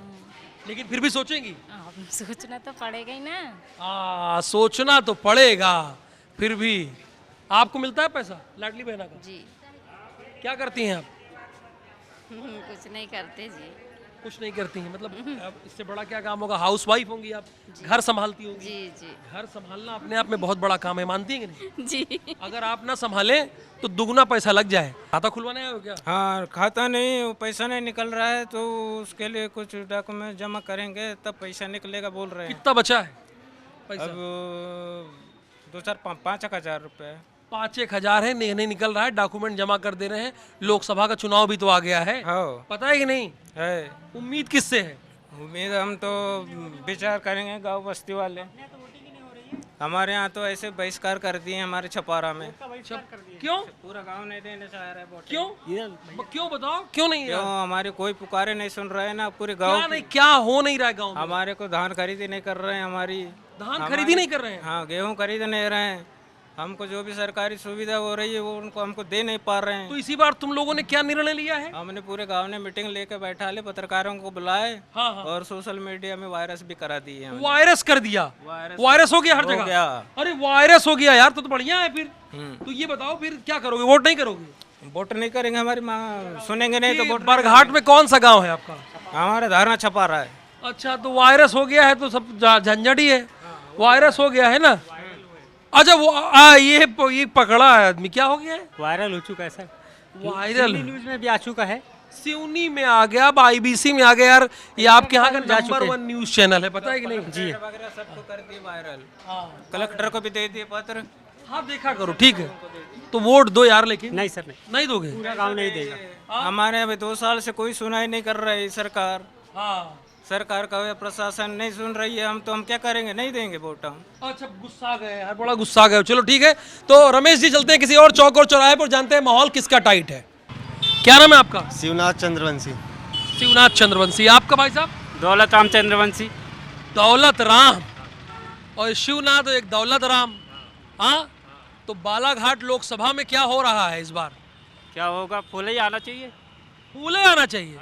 लेकिन फिर भी सोचेंगी? अब सोचना तो पड़ेगा ही ना। हाँ, सोचना तो पड़ेगा। फिर भी आपको मिलता है पैसा लाडली बहना का? जी। क्या करती हैं आप? कुछ नहीं करते जी। कुछ नहीं करती हैं मतलब अब इससे बड़ा क्या काम होगा? हाउस वाइफ होंगी आप, घर संभालती होंगी। जी जी। घर संभालना अपने आप में बहुत बड़ा काम है, मानती हैं कि नहीं? जी। अगर आप ना संभाले तो दुगना पैसा लग जाए। खाता खुलवाने आए हो क्या? हाँ, खाता नहीं, वो पैसा नहीं निकल रहा है तो उसके लिए कुछ डॉक्यूमेंट जमा करेंगे तब पैसा निकलेगा बोल रहे हैं। कितना बचा है पैसा? अब 2-4-5 रुपये। 5-1 है, नहीं निकल रहा है, डॉक्यूमेंट जमा कर दे रहे हैं। लोकसभा का चुनाव भी तो आ गया है। हाँ, पता है कि नहीं? है। उम्मीद किससे है? उम्मीद हम तो विचार करेंगे गांव बस्ती वाले। हमारे यहाँ तो ऐसे बहिष्कार कर दिए हमारे छपारा में। क्यों? पूरा गांव नहीं देने चाह रहा है वोट। क्यों बताओ, क्यों नहीं? क्यों? हमारे कोई पुकारे नहीं सुन रहे हैं ना पूरे गांव। क्या नहीं, क्या हो नहीं रहा है गाँव में? हमारे को धान खरीदी नहीं कर रहे हैं। हमारी धान खरीदी नहीं कर रहे हैं? हाँ, गेहूँ खरीद नहीं रहे हैं। हमको जो भी सरकारी सुविधा हो रही है वो उनको हमको दे नहीं पा रहे हैं। तो इसी बार तुम लोगों ने क्या निर्णय लिया है? हमने पूरे गांव ने मीटिंग लेकर बैठा ले, पत्रकारों को बुलाए। हाँ। और सोशल मीडिया में वायरस भी करा दिए हैं। वायरस कर दिया? वायरस हो गया हर जगह? अरे वायरस हो गया यार, तो बढ़िया है फिर। तो ये बताओ फिर क्या करोगे? वोट नहीं करोगे? वोट नहीं करेंगे, हमारी मांग सुनेंगे नहीं तो वोट। बरघाट में कौन सा गाँव है आपका? हमारा धारणा छपा रहा है। अच्छा, तो वायरस हो गया है तो सब झंझट ही है। वायरस हो गया है ना? अच्छा, वो ये पकड़ा है आदमी, क्या हो गया है? वायरल हो चुका है सर। वायरल न्यूज में भी आ चुका है। सिवनी में आ गया, अब IBC में आ गया यार। ये आपके यहाँ का नंबर 1 न्यूज चैनल है, पता है कि नहीं? जी, सबको कर दिए वायरल। कलेक्टर को भी दे दिए पत्र। हाँ, देखा करो, ठीक है। तो वोट दो यार, लेकिन नहीं सर, नहीं दोगे? पूरा गाँव नहीं देगा। हमारे अभी 2 साल से कोई सुनाई नहीं कर रही सरकार। हाँ, सरकार का प्रशासन नहीं सुन रही है। हम क्या करेंगे? नहीं देंगे वोट हम। अच्छा, गुस्सा गए यार, बड़ा गुस्सा गए। चलो ठीक है, तो रमेश जी चलते हैं किसी और चौक और चौराहे पर, जानते हैं माहौल किसका टाइट है। क्या नाम है आपका? शिवनाथ चंद्रवंशी। शिवनाथ चंद्रवंशी। आपका भाई साहब? दौलत राम चंद्रवंशी। दौलत राम और शिवनाथ एक दौलत राम। हाँ, तो बालाघाट लोकसभा में क्या हो रहा है इस बार? क्या होगा? फूल ही आना चाहिए। फूल आना चाहिए?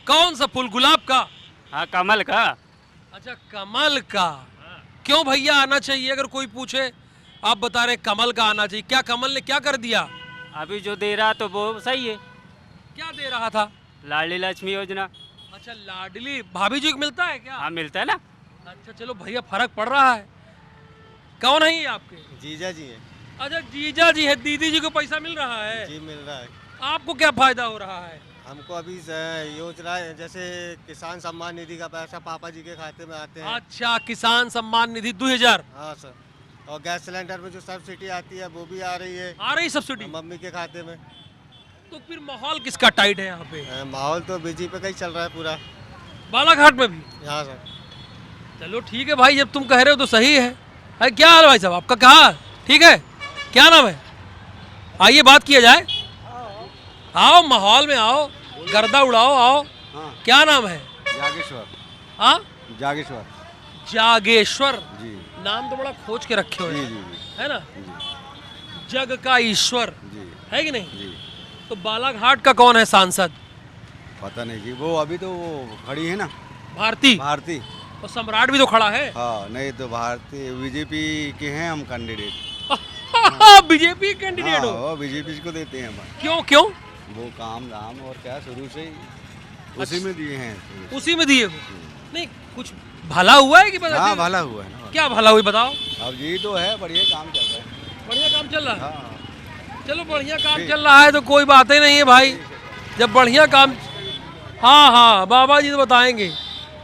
कौन सा फूल? गुलाब का? हाँ, कमल का। अच्छा, कमल का। क्यों भैया आना चाहिए? अगर कोई पूछे, आप बता रहे कमल का आना चाहिए। क्या कमल ने क्या कर दिया? अभी जो दे रहा तो वो सही है। क्या दे रहा था? लाडली लक्ष्मी योजना। अच्छा, लाडली भाभी जी को मिलता है क्या? हाँ, मिलता है ना। अच्छा, चलो भैया, फर्क पड़ रहा है। कौन है ये आपके? जीजा जी है। अच्छा, जीजा जी है। दीदी जी को पैसा मिल रहा है? जी, मिल रहा है। आपको क्या फायदा हो रहा है? हमको अभी योजना है, जैसे किसान सम्मान निधि का पैसा पापा जी के खाते में आते हैं। अच्छा, किसान सम्मान निधि 2000। हाँ सर। और गैस सिलेंडर में जो सब्सिडी आती है वो भी आ रही है। आ रही सब्सिडी मम्मी के खाते में। तो फिर माहौल किसका टाइट है यहाँ पे? माहौल तो बीजेपी का ही चल रहा है पूरा, बालाघाट में भी। हाँ सर। चलो ठीक है भाई, जब तुम कह रहे हो तो सही है। अरे क्या हाल भाई साहब आपका? कहाँ? ठीक है, क्या नाम है? आइए बात किया जाए। आओ, माहौल में आओ, गर्दा उड़ाओ, आओ। हाँ। क्या नाम है? जागेश्वर। हाँ, जागेश्वर। जागेश्वर। जी। नाम तो बड़ा खोज के रखे हुए जी हैं, जी है ना? जी। जग का ईश्वर जी। है कि नहीं? जी। तो बालाघाट का कौन है सांसद? पता नहीं जी, वो अभी तो वो खड़ी है ना, भारती। भारती। और सम्राट भी तो खड़ा है। हाँ, नहीं तो भारतीय बीजेपी के हैं हम कैंडिडेट। बीजेपी कैंडिडेट हो? वो बीजेपी को देते हैं हम। क्यों क्यों? वो काम धाम और क्या शुरू से ही उसी में दिए हैं। उसी में दिए हो? नहीं, कुछ भला हुआ है कि पता? हाँ, भला हुआ है ना। क्या भला हुई बताओ? अब जी तो है, बढ़िया काम चल रहा है। बढ़िया काम चल रहा है। हाँ। चलो, बढ़िया काम चल रहा है तो कोई बात ही नहीं है भाई। जब बढ़िया काम। हाँ हाँ, बाबा जी तो बताएंगे।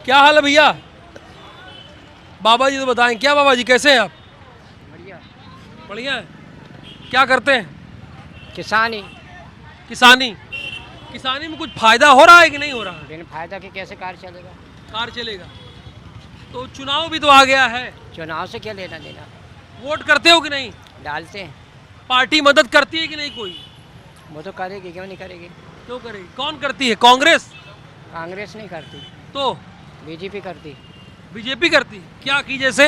क्या हाल है भैया? बाबा जी तो बताएंगे। क्या बाबा जी, कैसे हैं आप? बढ़िया। बढ़िया है। क्या करते हैं? किसानी। किसानी। किसानी में कुछ फायदा हो रहा है कि नहीं हो रहा है? बिन फायदा के कैसे कार चलेगा? कार चलेगा। तो चुनाव भी तो आ गया है। चुनाव से क्या लेना देना? वोट करते हो कि नहीं? डालते हैं। पार्टी मदद करती है कि नहीं कोई? वो तो करेगी, क्यों नहीं करेगी? क्यों करेगी? कौन करती है? कांग्रेस? कांग्रेस नहीं करती, तो बीजेपी करती। बीजेपी करती क्या की जैसे?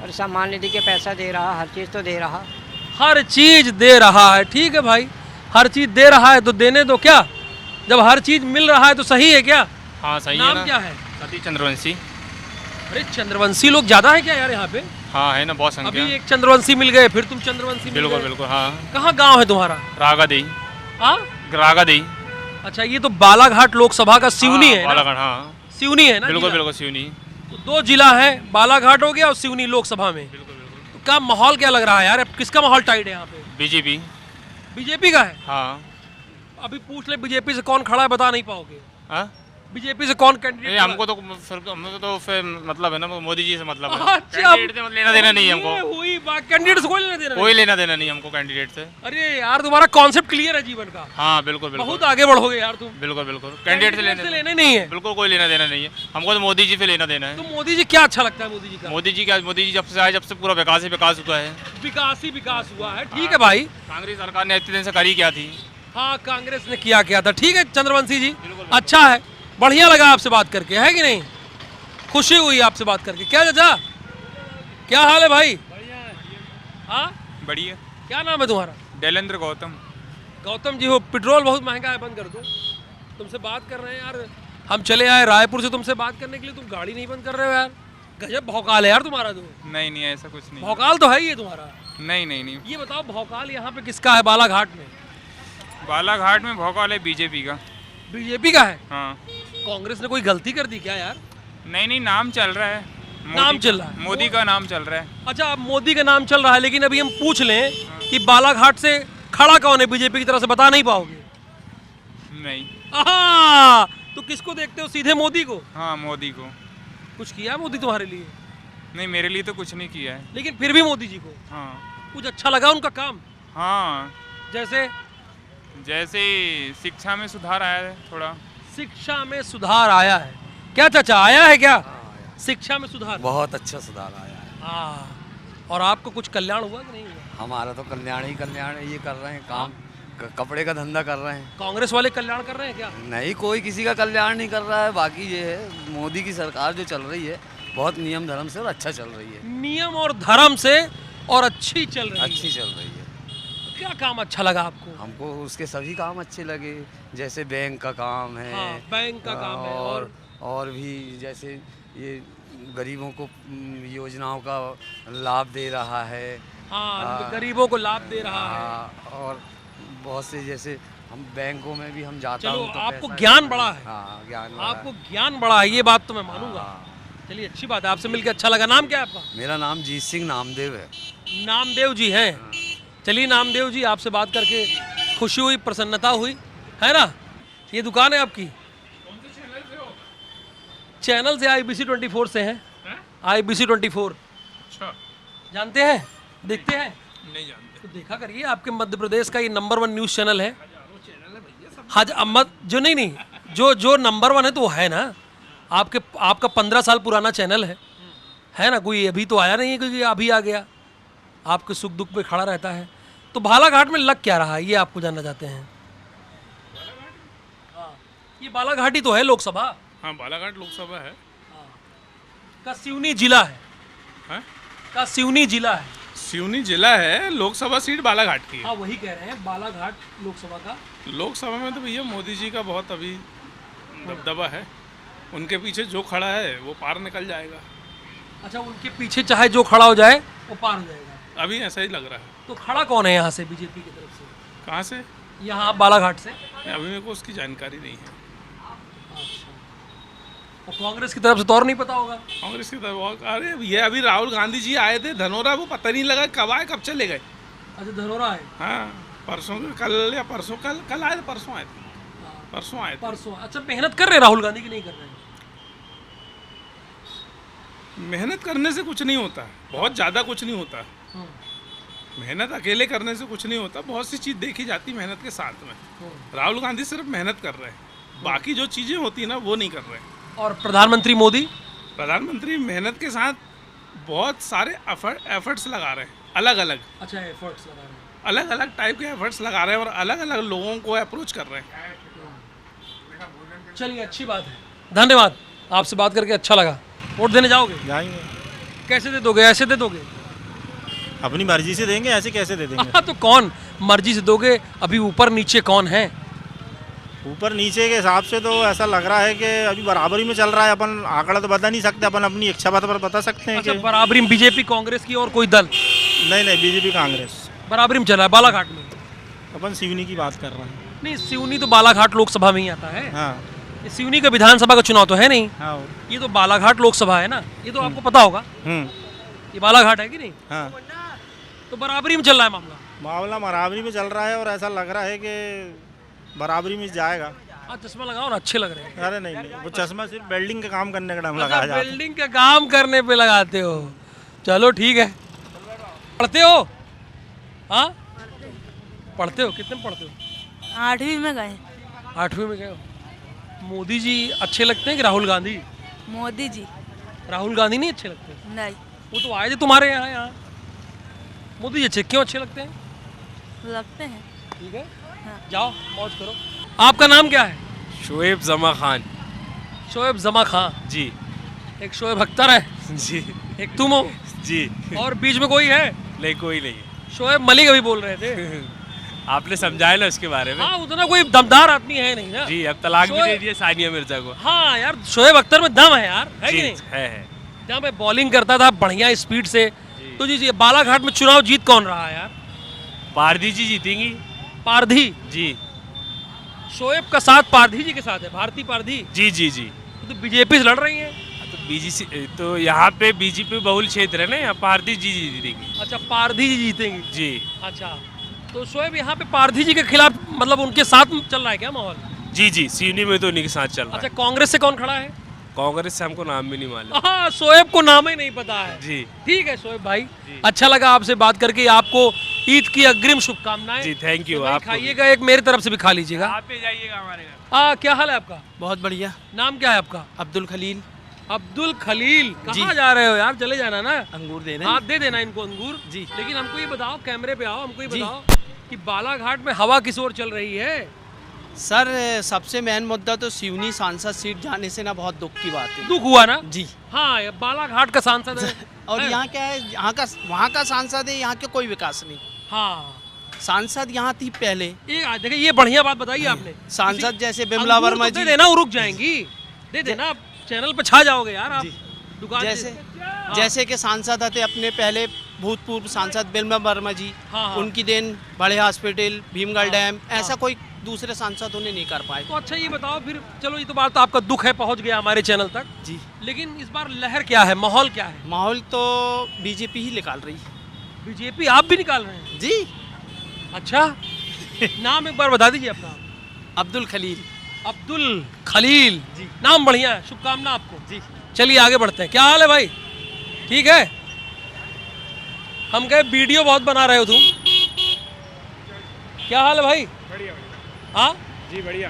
और सम्मान निधि के पैसा दे रहा, हर चीज़ तो दे रहा। हर चीज दे रहा है, ठीक है भाई, हर चीज दे रहा है तो देने दो। क्या जब हर चीज मिल रहा है तो सही है क्या? हाँ सही है नाम ना। क्या है? सतीश चंद्रवंशी। अरे चंद्रवंशी लोग ज्यादा है क्या यार यहाँ पे? हाँ है ना, बहुत संख्या। अभी एक चंद्रवंशी मिल गए, फिर तुम चंद्रवंशी मिल बिल्कुल गए। बिल्कुल हाँ। कहाँ गांव है तुम्हारा? रागादी। हाँ रागादी। अच्छा, ये तो बालाघाट लोकसभा का सिवनी है ना? बालाघाट हाँ। सिवनी है ना? बिल्कुल जिला? बिल्कुल सिवनी। तो 2 जिला है, बालाघाट हो गया और सिवनी लोकसभा में। तो क्या माहौल क्या लग रहा है यार? अब किसका माहौल टाइट है यहाँ पे? बीजेपी। बीजेपी का है? हाँ। अभी पूछ ले बीजेपी से कौन खड़ा है, बता नहीं पाओगे। हाँ? बीजेपी से कौन कैंडिडेट? हमको तो फिर मतलब है ना, मोदी जी से मतलब है। अच्छा, कैंडिडेट से लेना देना नहीं है हमको। ये हुई बात, कैंडिडेट से कोई लेना देना कोई लेना देना नहीं हमको कैंडिडेट से। अरे यार तुम्हारा कॉन्सेप्ट क्लियर है जीवन का। हाँ बिल्कुल बिल्कुल। बहुत आगे बढ़ोगे यार तुम। बिल्कुल बिल्कुल। कैंडिडेट से लेने नहीं है, बिल्कुल कोई लेना देना नहीं है हमको, तो मोदी जी से लेना देना है। तो मोदी जी क्या अच्छा लगता है? मोदी जी का, मोदी जी क्या, मोदी जी जब से आए जब से पूरा विकास ही विकास हुआ है। विकास ही विकास हुआ है, ठीक है भाई। कांग्रेस सरकार ने इतने दिन से करी क्या थी? हाँ कांग्रेस ने किया था, ठीक है चंद्रवंशी जी, अच्छा है, बढ़िया लगा आपसे बात करके, है कि नहीं? खुशी हुई आपसे बात करके। क्या चाचा, क्या हाल है भाई? हाँ बढ़िया। क्या नाम है तुम्हारा? डैलेंद्र गौतम। गौतम जी हो, पेट्रोल बहुत महंगा है, बंद कर दो। तुमसे बात कर रहे हैं यार, हम चले आए रायपुर से तुमसे बात करने के लिए, तुम गाड़ी नहीं बंद कर रहे हो यार। गजब भौकाल है यार तुम्हारा। तो नहीं नहीं ऐसा कुछ नहीं। भौकाल तो है ही है तुम्हारा। नहीं नहीं नहीं। ये बताओ भौकाल यहाँ पे किसका है बालाघाट में? बालाघाट में भौकाल है बीजेपी का। बीजेपी का है? हाँ। कांग्रेस ने कोई गलती कर दी क्या यार? नहीं नहीं, नाम चल रहा है। नाम चल रहा है, मोदी का नाम चल रहा है। अच्छा, अब मोदी का नाम चल रहा है, लेकिन अभी हम पूछ लें कि बालाघाट से खड़ा कौन है बीजेपी की तरफ से, बता नहीं पाओगे? नहीं। तो किसको देखते हो? सीधे मोदी को? हाँ मोदी को। कुछ किया मोदी तुम्हारे लिए? नहीं मेरे लिए तो कुछ नहीं किया है। लेकिन फिर भी मोदी जी को हाँ। कुछ अच्छा लगा उनका काम? हाँ जैसे शिक्षा में सुधार आया है थोड़ा। शिक्षा में सुधार आया है क्या चाचा? आया है क्या शिक्षा में सुधार? बहुत अच्छा सुधार आया है। हाँ। और आपको कुछ कल्याण हुआ कि नहीं हुआ? हमारा तो कल्याण ही कल्याण है, ये कर रहे हैं काम, कपड़े का धंधा कर रहे हैं। कांग्रेस वाले कल्याण कर रहे हैं क्या? नहीं, कोई किसी का कल्याण नहीं कर रहा है। बाकी ये है, मोदी की सरकार जो चल रही है बहुत नियम धर्म से और अच्छा चल रही है। नियम और धर्म से और अच्छी चल रही है। अच्छी चल रही है। क्या काम अच्छा लगा आपको? हमको उसके सभी काम अच्छे लगे, जैसे बैंक का काम है। हाँ, बैंक का काम है, और भी जैसे ये गरीबों को योजनाओं का लाभ दे रहा है। हाँ, गरीबों को लाभ दे रहा है। और बहुत से जैसे हम बैंकों में भी हम जाते हैं। चलो, आपको ज्ञान बड़ा है। हाँ, ज्ञान आपको ज्ञान बड़ा है, ये बात तो मैं मानूंगा। चलिए, अच्छी बात है, आपसे मिलकर अच्छा लगा। नाम क्या है आपका? मेरा नाम जीत सिंह नामदेव है। नामदेव जी हैं? चलिए नामदेव जी, आपसे बात करके खुशी हुई, प्रसन्नता हुई, है ना? ये दुकान है आपकी? चैनल से IBC 24 से है। IBC 24। अच्छा, जानते हैं? देखते हैं? नहीं जानते। तो देखा करिए, आपके मध्य प्रदेश का ये नंबर 1 न्यूज़ चैनल है। हाँ जो नहीं, जो नंबर 1 है तो वो है ना। आपका 15 साल पुराना चैनल है ना? कोई अभी तो आया नहीं है, क्योंकि अभी आ गया। आपके सुख दुख पे खड़ा रहता है। तो बालाघाट में लग क्या रहा है, ये आपको जानना चाहते हैं? ये बालाघाट ही तो है लोकसभा। हाँ बालाघाट लोकसभा है। का सिवनी जिला है। हाँ? का सिवनी जिला है। सिवनी जिला है, लोकसभा सीट बालाघाट की है। हाँ वही कह रहे हैं, बालाघाट लोकसभा का। लोकसभा में तो भैया मोदी जी का बहुत अभी दबदबा है। उनके पीछे जो खड़ा है वो पार निकल जाएगा। अच्छा, उनके पीछे चाहे जो खड़ा हो जाए वो पार हो जाएगा, अभी ऐसा ही लग रहा है। तो खड़ा कौन है यहाँ से बीजेपी की तरफ से? कहाँ से? यहाँ बालाघाट से। अभी मेरे को उसकी जानकारी नहीं है। और कांग्रेस की तरफ से तो और नहीं पता होगा। कांग्रेस की तरफ, अरे भैया अभी राहुल गांधी जी आए थे धनोरा, वो पता नहीं लगा कब आए कब चले गए। अच्छा, धनोरा है? हाँ, परसों कल या परसों, कल आए थे, परसों आए थे। परसों आए थे। परसों। अच्छा, मेहनत कर रहे राहुल गांधी की नहीं कर रहे? मेहनत करने से कुछ नहीं होता, बहुत ज़्यादा कुछ नहीं होता। मेहनत अकेले करने से कुछ नहीं होता, बहुत सी चीज़ देखी जाती मेहनत के साथ में। राहुल गांधी सिर्फ मेहनत कर रहे हैं, बाकी जो चीज़ें होती है ना वो नहीं कर रहे हैं। और प्रधानमंत्री मोदी? प्रधानमंत्री मेहनत के साथ बहुत सारे एफर्ट्स लगा रहे हैं, अलग अलग। अच्छा, एफर्ट्स लगा रहे हैं, अलग अलग टाइप के एफर्ट्स लगा रहे हैं और अलग अलग लोगों को अप्रोच कर रहे हैं। चलिए, अच्छी बात है, धन्यवाद, आपसे बात करके अच्छा लगा। वोट देने जाओगे? जाएंगे। कैसे दे दोगे? ऐसे दे दोगे? अपनी मर्जी से देंगे, ऐसे कैसे दे देंगे? तो कौन मर्जी से दोगे? अभी ऊपर नीचे कौन है? ऊपर नीचे के हिसाब से तो ऐसा लग रहा है कि अभी बराबरी में चल रहा है। अपन आंकड़ा तो बता नहीं सकते, अपन अपनी इच्छा बात पर बता सकते हैं अच्छा, कि बराबरी में बीजेपी, कांग्रेस की और कोई दल? नहीं, बीजेपी कांग्रेस बराबरी में चला है बालाघाट में। अपन सिवनी की बात कर रहे हैं। नहीं, सिवनी तो बालाघाट लोकसभा में ही आता है। हाँ ये सिवनी का विधानसभा का चुनाव तो है नहीं, हाँ। ये तो बालाघाट लोकसभा है ना, ये तो आपको पता होगा। ये बालाघाट है कि नहीं? हाँ। तो बराबरी में चल रहा है मामला? बराबरी में चल रहा है और ऐसा लग रहा है कि बराबरी में जाएगा। हाँ, चश्मा लगाओ ना, अच्छे लग रहे हैं। अरे नहीं, वो चश्मा सिर्फ बिल्डिंग का काम करने का टाइम अच्छा, लगाया जाता है। बिल्डिंग का काम करने पे लगाते हो, चलो ठीक है। पढ़ते हो? हाँ, पढ़ते हो? कितने में पढ़ते हो? 8वीं में गए। 8वीं में गए हो। मोदी जी अच्छे लगते हैं कि राहुल गांधी? मोदी जी। राहुल गांधी नहीं अच्छे लगते? नहीं, वो तो आए थे तुम्हारे यहाँ। मोदी जी अच्छे क्यों अच्छे लगते हैं? लगते हैं। ठीक है, जाओ मौज करो। आपका नाम क्या है? शोएब जमा खान। शोएब जमा खान जी। एक शोएब अख्तर है जी। एक तुम हो जी। और बीच में कोई है? नहीं, कोई नहीं। शोएब मलिक अभी बोल रहे थे। आपने समझाया ना उसके बारे में? हाँ, उतना कोई दमदार आदमी है नहीं ना। जी, अब तलाक भी दे दिए सानिया मिर्जा को। हाँ यार, शोएब अख्तर में दम है यार, है कि नहीं? है। जहाँ पे बॉलिंग करता था बढ़िया स्पीड से। तो जी बालाघाट में चुनाव जीत कौन रहा है यार? पारधी जी जीतेंगी। पारधी जी। शोएब का साथ पारधी जी के साथ है, भारती पारधी। जी जी जी। तो बीजेपी से लड़ रही है। तो बीजेपी तो यहाँ पे बीजेपी बहुल क्षेत्र है ना, यहाँ पारधी जी जीतेंगी। अच्छा, पारधी जी जीतेंगी। जी। अच्छा, तो शोएब यहाँ पे पारधी जी के खिलाफ, मतलब उनके साथ चल रहा है क्या माहौल? जी जी, सिवनी में तो उन्हीं के साथ चल रहा है। अच्छा, कांग्रेस से कौन खड़ा है? कांग्रेस से हमको नाम भी नहीं मालूम। हाँ, शोएब को नाम ही नहीं पता है। जी। ठीक है शोएब भाई, अच्छा लगा आपसे बात करके। आपको ईद की अग्रिम शुभकामनाएं। जी, थैंक यू। आप खाइएगा, एक मेरी तरफ से भी खा लीजिएगा। आप भी जाइएगा हमारे घर। क्या हाल है आपका? बहुत बढ़िया। नाम क्या है आपका? अब्दुल खलील। अब्दुल खलील। कहाँ जा रहे हो यार? चले जाना ना। अंगूर देने। हाँ, दे देना इनको अंगूर। जी। लेकिन हमको ये बताओ, कैमरे पे आओ, हमको ये बताओ कि बालाघाट में हवा किस ओर चल रही है? सर, सबसे मेन मुद्दा तो सिवनी सांसद सीट जाने से ना बहुत दुख की बात है। दुख हुआ ना? जी। हाँ, ये बालाघाट का सांसद है। और यहाँ क्या है, वहाँ का सांसद है, यहाँ के कोई विकास नहीं। हाँ, सांसद यहाँ थी पहले। देखिए, ये बढ़िया बात बताई आपने। सांसद जैसे बिमला वर्मा जी। दे देना, वो रुक जाएंगी। दे देना, आप चैनल पे छा जाओगे यार आप। दुकान जैसे कि सांसद थे अपने पहले भूतपूर्व सांसद बिमला वर्मा जी। हाँ। उनकी देन बड़े हॉस्पिटल, भीमगढ़ डैम, ऐसा कोई दूसरे सांसद उन्हें नहीं कर पाए। तो अच्छा, ये बताओ फिर, चलो ये तो बात तो आपका दुख है, पहुंच गया हमारे चैनल तक। जी। लेकिन इस बार लहर क्या है, माहौल क्या है? माहौल तो बीजेपी ही निकाल रही है। बीजेपी आप भी निकाल रहे हैं? जी। अच्छा, नाम एक बार बता दीजिए अपना। अब्दुल खलील। अब्दुल खलील जी, नाम बढ़िया है, शुभकामना आपको। जी। चलिए आगे बढ़ते हैं। क्या हाल है भाई? ठीक है। हम कहे वीडियो बहुत बना रहे हो तुम। क्या हाल है भाई? बढ़िया। हाँ जी, बढ़िया।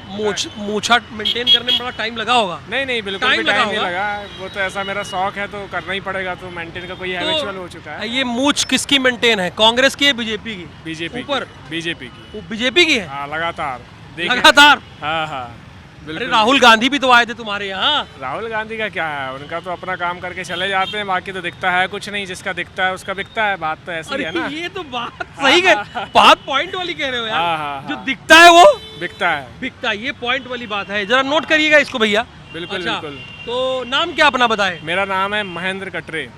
मूछा मेंटेन करने में बड़ा टाइम लगा होगा। नहीं, बिल्कुल भी टाइम नहीं लगा। वो तो ऐसा मेरा शौक है तो करना ही पड़ेगा, तो मेंटेन का कोई हैबिचुअल हो चुका है। ये मूछ किसकी मेंटेन है, कांग्रेस की है बीजेपी की? बीजेपी ऊपर बीजेपी की। वो बीजेपी की है? हाँ, लगातार। हाँ, अरे राहुल गांधी भी तो आए थे तुम्हारे यहाँ। राहुल गांधी का क्या है, उनका तो अपना काम करके चले जाते हैं, बाकी तो दिखता है कुछ नहीं। जिसका दिखता है उसका बिकता है। बात तो ऐसी है ना। ये तो बात सही है, बात पॉइंट वाली कह रहे हो यार। हाँ। जो दिखता है वो बिकता है। ये पॉइंट वाली बात है, जरा नोट करिएगा इसको भैया। बिल्कुल। अच्छा, बिल्कुल। तो नाम क्या अपना बताए? मेरा नाम है महेंद्र कटरे।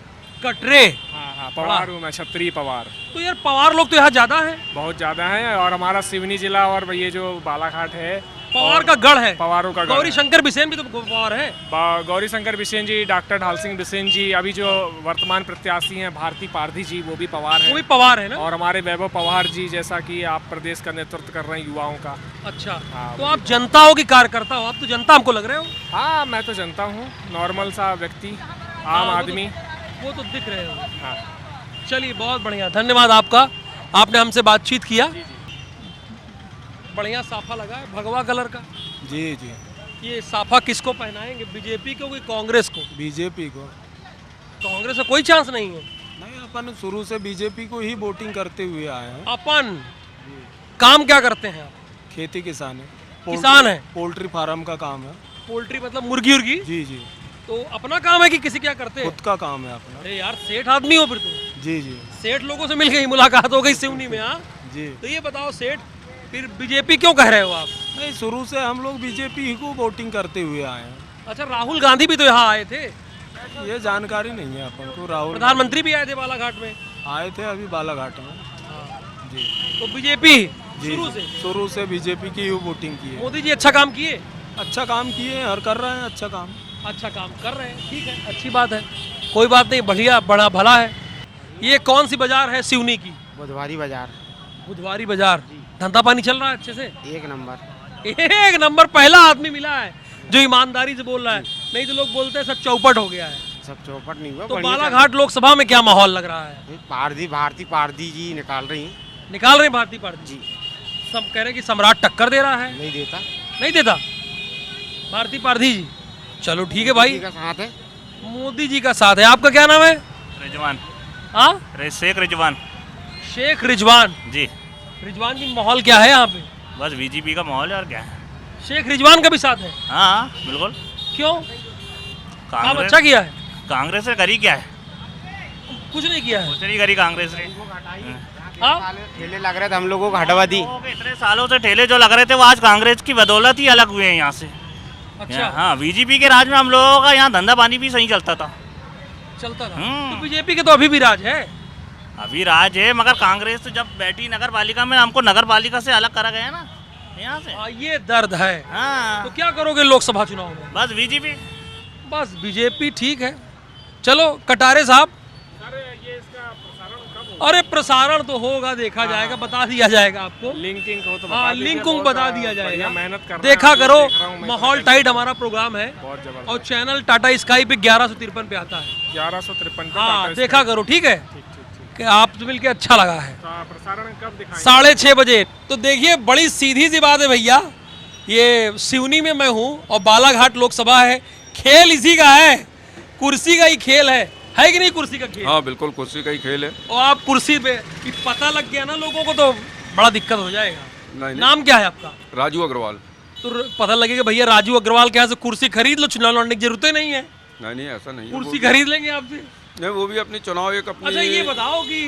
कटरे? हाँ, पवार हूँ मैं, क्षत्रिय पवार। तो यार पवार लोग तो यहाँ ज्यादा है। बहुत ज्यादा है। और हमारा सिवनी जिला और ये जो बालाघाट है, पवार का गढ़ है। पवारों का गढ़। गौरी शंकर बिसेन भी तो पवार है। गौरी शंकर बिसेन जी, डॉक्टर ढाल सिंह बिसेन जी, अभी जो वर्तमान प्रत्याशी हैं भारती पारधी जी, वो भी पवार है। वो भी पवार है ना। और हमारे वैभव पवार जी, जैसा कि आप प्रदेश का नेतृत्व कर रहे हैं युवाओं का। अच्छा। हाँ, तो आप जनता हो कि कार्यकर्ता हो? आप तो जनता हमको लग रहे हो। हाँ, मैं तो जनता हूँ, नॉर्मल सा व्यक्ति, आम आदमी। वो तो दिख रहे हो। हाँ। चलिए, बहुत बढ़िया, धन्यवाद आपका, आपने हमसे बातचीत किया। बढ़िया साफा लगा है, भगवा कलर का। जी जी। ये साफा किसको पहनाएंगे, बीजेपी को कि कांग्रेस को? बीजेपी को। कांग्रेस का कोई चांस नहीं है? नहीं, अपन शुरू से बीजेपी को ही वोटिंग करते हुए आए हैं। अपन काम क्या करते हैं आप? खेती किसानी। किसान है? पोल्ट्री फार्म का काम है। पोल्ट्री मतलब मुर्गी उर्गी? जी जी, तो अपना काम है कि किसी क्या करते हैं? खुद का काम है अपना। अरे यार सेठ आदमी हो फिर तो। जी जी सेठ लोगों से मिल गई, मुलाकात हो गई सिवनी में। हाँ जी। तो ये बताओ सेठ, फिर बीजेपी क्यों कह रहे हो आप? नहीं, शुरू से हम लोग बीजेपी ही को वोटिंग करते हुए आए हैं। अच्छा, राहुल गांधी भी तो यहाँ आए थे? ये जानकारी नहीं है अपन को। राहुल प्रधानमंत्री भी आए थे बालाघाट में? आए थे अभी बालाघाट में। जी, तो बीजेपी जी शुरू से बीजेपी की ही वोटिंग की है। मोदी जी अच्छा काम किए? अच्छा काम किए और कर रहे हैं अच्छा काम। अच्छा काम कर रहे हैं, ठीक है, अच्छी बात है, कोई बात नहीं, बढ़िया, बड़ा भला है। ये कौन सी बाजार है सिवनी की? बुधवारी बाजार। बुधवारी बाजार। धंधा पानी चल रहा है अच्छे से? एक नंबर। एक नंबर, पहला आदमी मिला है जो ईमानदारी से बोल रहा है, नहीं तो लोग बोलते हैं सब चौपट हो गया है। सब चौपट नहीं हुआ। तो बालाघाट लोकसभा में क्या माहौल लग रहा है? भारती पारदी जी निकाल रही हैं। निकाल रहे हैं भारती पारदी जी। सब कह रहे हैं कि सम्राट टक्कर दे रहा है। नहीं देता। नहीं देता भारती पारदी जी। चलो ठीक है भाई, का साथ है, मोदी जी का साथ है। आपका क्या नाम है? रिजवान। हाँ, शेख रिजवान। शेख रिजवान जी। रिजवान जी, माहौल क्या है यहाँ पे? बस बीजेपी का माहौल है और क्या है। शेख रिजवान का भी साथ है? हाँ बिल्कुल। क्यों? काम अच्छा किया है? कांग्रेस ने करी क्या है? कुछ नहीं किया है। कुछ नहीं करी कांग्रेस ने। ठेले लग रहे थे हम लोगों को हटवा दी। इतने सालों से ठेले जो लग रहे थे वो आज कांग्रेस की बदौलत ही अलग हुए हैं यहाँ से। अच्छा। हाँ, बीजेपी के राज में हम लोगों का यहाँ धंधा पानी भी सही चलता था। चलता था। तो बीजेपी के तो अभी भी राज है? अभी राज है, मगर कांग्रेस तो जब बैठी नगर पालिका में, हमको नगर पालिका से अलग करा गया ना यहाँ से। ये दर्द है। हाँ। तो क्या करोगे लोकसभा चुनाव में? बस बीजेपी। बस बीजेपी, ठीक है। चलो कटारे साहब, अरे प्रसारण तो होगा, देखा जाएगा, बता दिया जाएगा आपको। लिंकिंग हो तो हाँ, लिंकिंग बता दिया जाएगा। मेहनत कर देखा करो, माहौल टाइट हमारा प्रोग्राम है और चैनल टाटा स्काई पे 1153 पे आता है। 1153। हाँ, देखा करो, ठीक है कि आप तो मिलके अच्छा लगा है। प्रसारण कब दिखाएंगे? 6:30 बजे। तो देखिए, बड़ी सीधी सी बात है भैया, ये सिवनी में मैं हूँ और बालाघाट लोकसभा है। खेल इसी का है, कुर्सी का ही खेल है कि नहीं? कुर्सी का खेल। हाँ बिल्कुल, कुर्सी का ही खेल है। और आप कुर्सी पे पता लग गया ना लोगों को तो बड़ा दिक्कत हो जाएगा। नहीं। नाम क्या है आपका? राजू अग्रवाल। तो पता लगेगा भैया राजू अग्रवाल के यहाँ से कुर्सी खरीद लो, चुनाव लड़ने की जरूरत ही नहीं है। नहीं ऐसा नहीं है। कुर्सी खरीद लेंगे आपसे। नहीं, वो भी अपनी चुनाव एक अपनी। अच्छा ये बताओ कि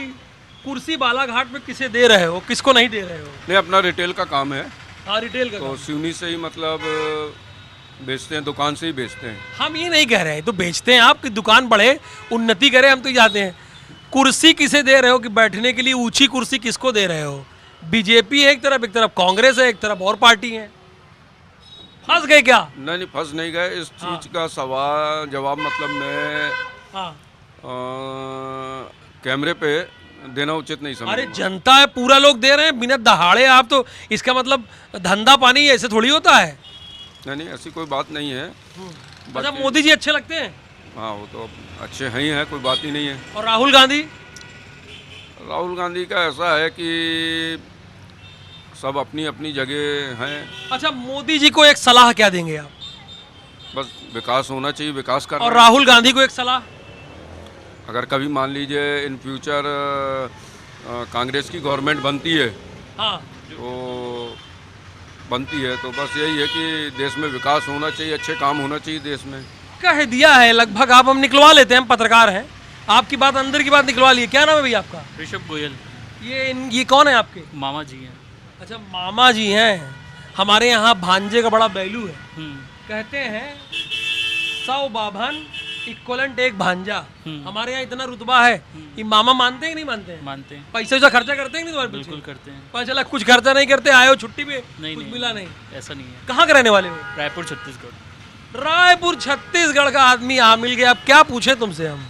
कुर्सी बालाघाट में किसे दे रहे हो, किसको नहीं दे रहे हो? नहीं, अपना रिटेल का काम है। हाँ, रिटेल का तो सिवनी से ही मतलब बेचते हैं, दुकान से ही बेचते हैं। हम ये नहीं कह रहे हैं तो बेचते हैं, आपकी दुकान बढ़े, उन्नति करे, हम तो जाते हैं। कुर्सी किसे दे रहे हो कि बैठने के लिए ऊंची कुर्सी किसको दे रहे हो? बीजेपी है एक तरफ कांग्रेस है, एक तरफ और पार्टी है। फंस गए क्या? नहीं, फंस नहीं गए। इस चीज का सवाल जवाब मतलब मैं कैमरे पे देना उचित नहीं समझ। अरे जनता है, पूरा लोग दे रहे हैं बिना दहाड़े, आप तो इसका मतलब धंधा पानी ऐसे थोड़ी होता है। नहीं, ऐसी कोई बात नहीं है। अच्छा, मोदी जी अच्छे लगते हैं? हाँ, वो तो अच्छे हैं ही हैं, कोई बात ही नहीं है। और राहुल गांधी? राहुल गांधी का ऐसा है कि सब अपनी अपनी जगह हैं। अच्छा, मोदी जी को एक सलाह क्या देंगे आप? बस विकास होना चाहिए, विकास करना। और राहुल गांधी को एक सलाह? अगर कभी मान लीजिए इन फ्यूचर कांग्रेस की गवर्नमेंट बनती है, हाँ, तो बनती है तो बस यही है कि देश में विकास होना चाहिए, अच्छे काम होना चाहिए देश में। कह दिया है लगभग, आप हम निकलवा लेते हैं, हम पत्रकार हैं, आपकी बात अंदर की बात निकलवा लिए। क्या नाम है भैया आपका? ऋषभ गोयल। ये कौन है आपके? मामा जी हैं। अच्छा, मामा जी हैं। हमारे यहाँ भांजे का बड़ा वैल्यू है। कहते हैं 100 बाभन इक्वलेंट एक भांजा। हमारे यहाँ इतना रुतबा है। ये मामा मानते हैं कि नहीं मानते हैं? मानते हैं। पैसे वैसा खर्चा करते हैं कि नहीं तुम्हारे? बिल्कुल करते हैं। पता चला कुछ खर्चा नहीं करते, आए हो छुट्टी पे, कुछ मिला नहीं? ऐसा नहीं है। कहाँ के रहने वाले हो? रायपुर छत्तीसगढ़। रायपुर छत्तीसगढ़ का आदमी यहाँ मिल गया। अब क्या पूछे तुमसे हम?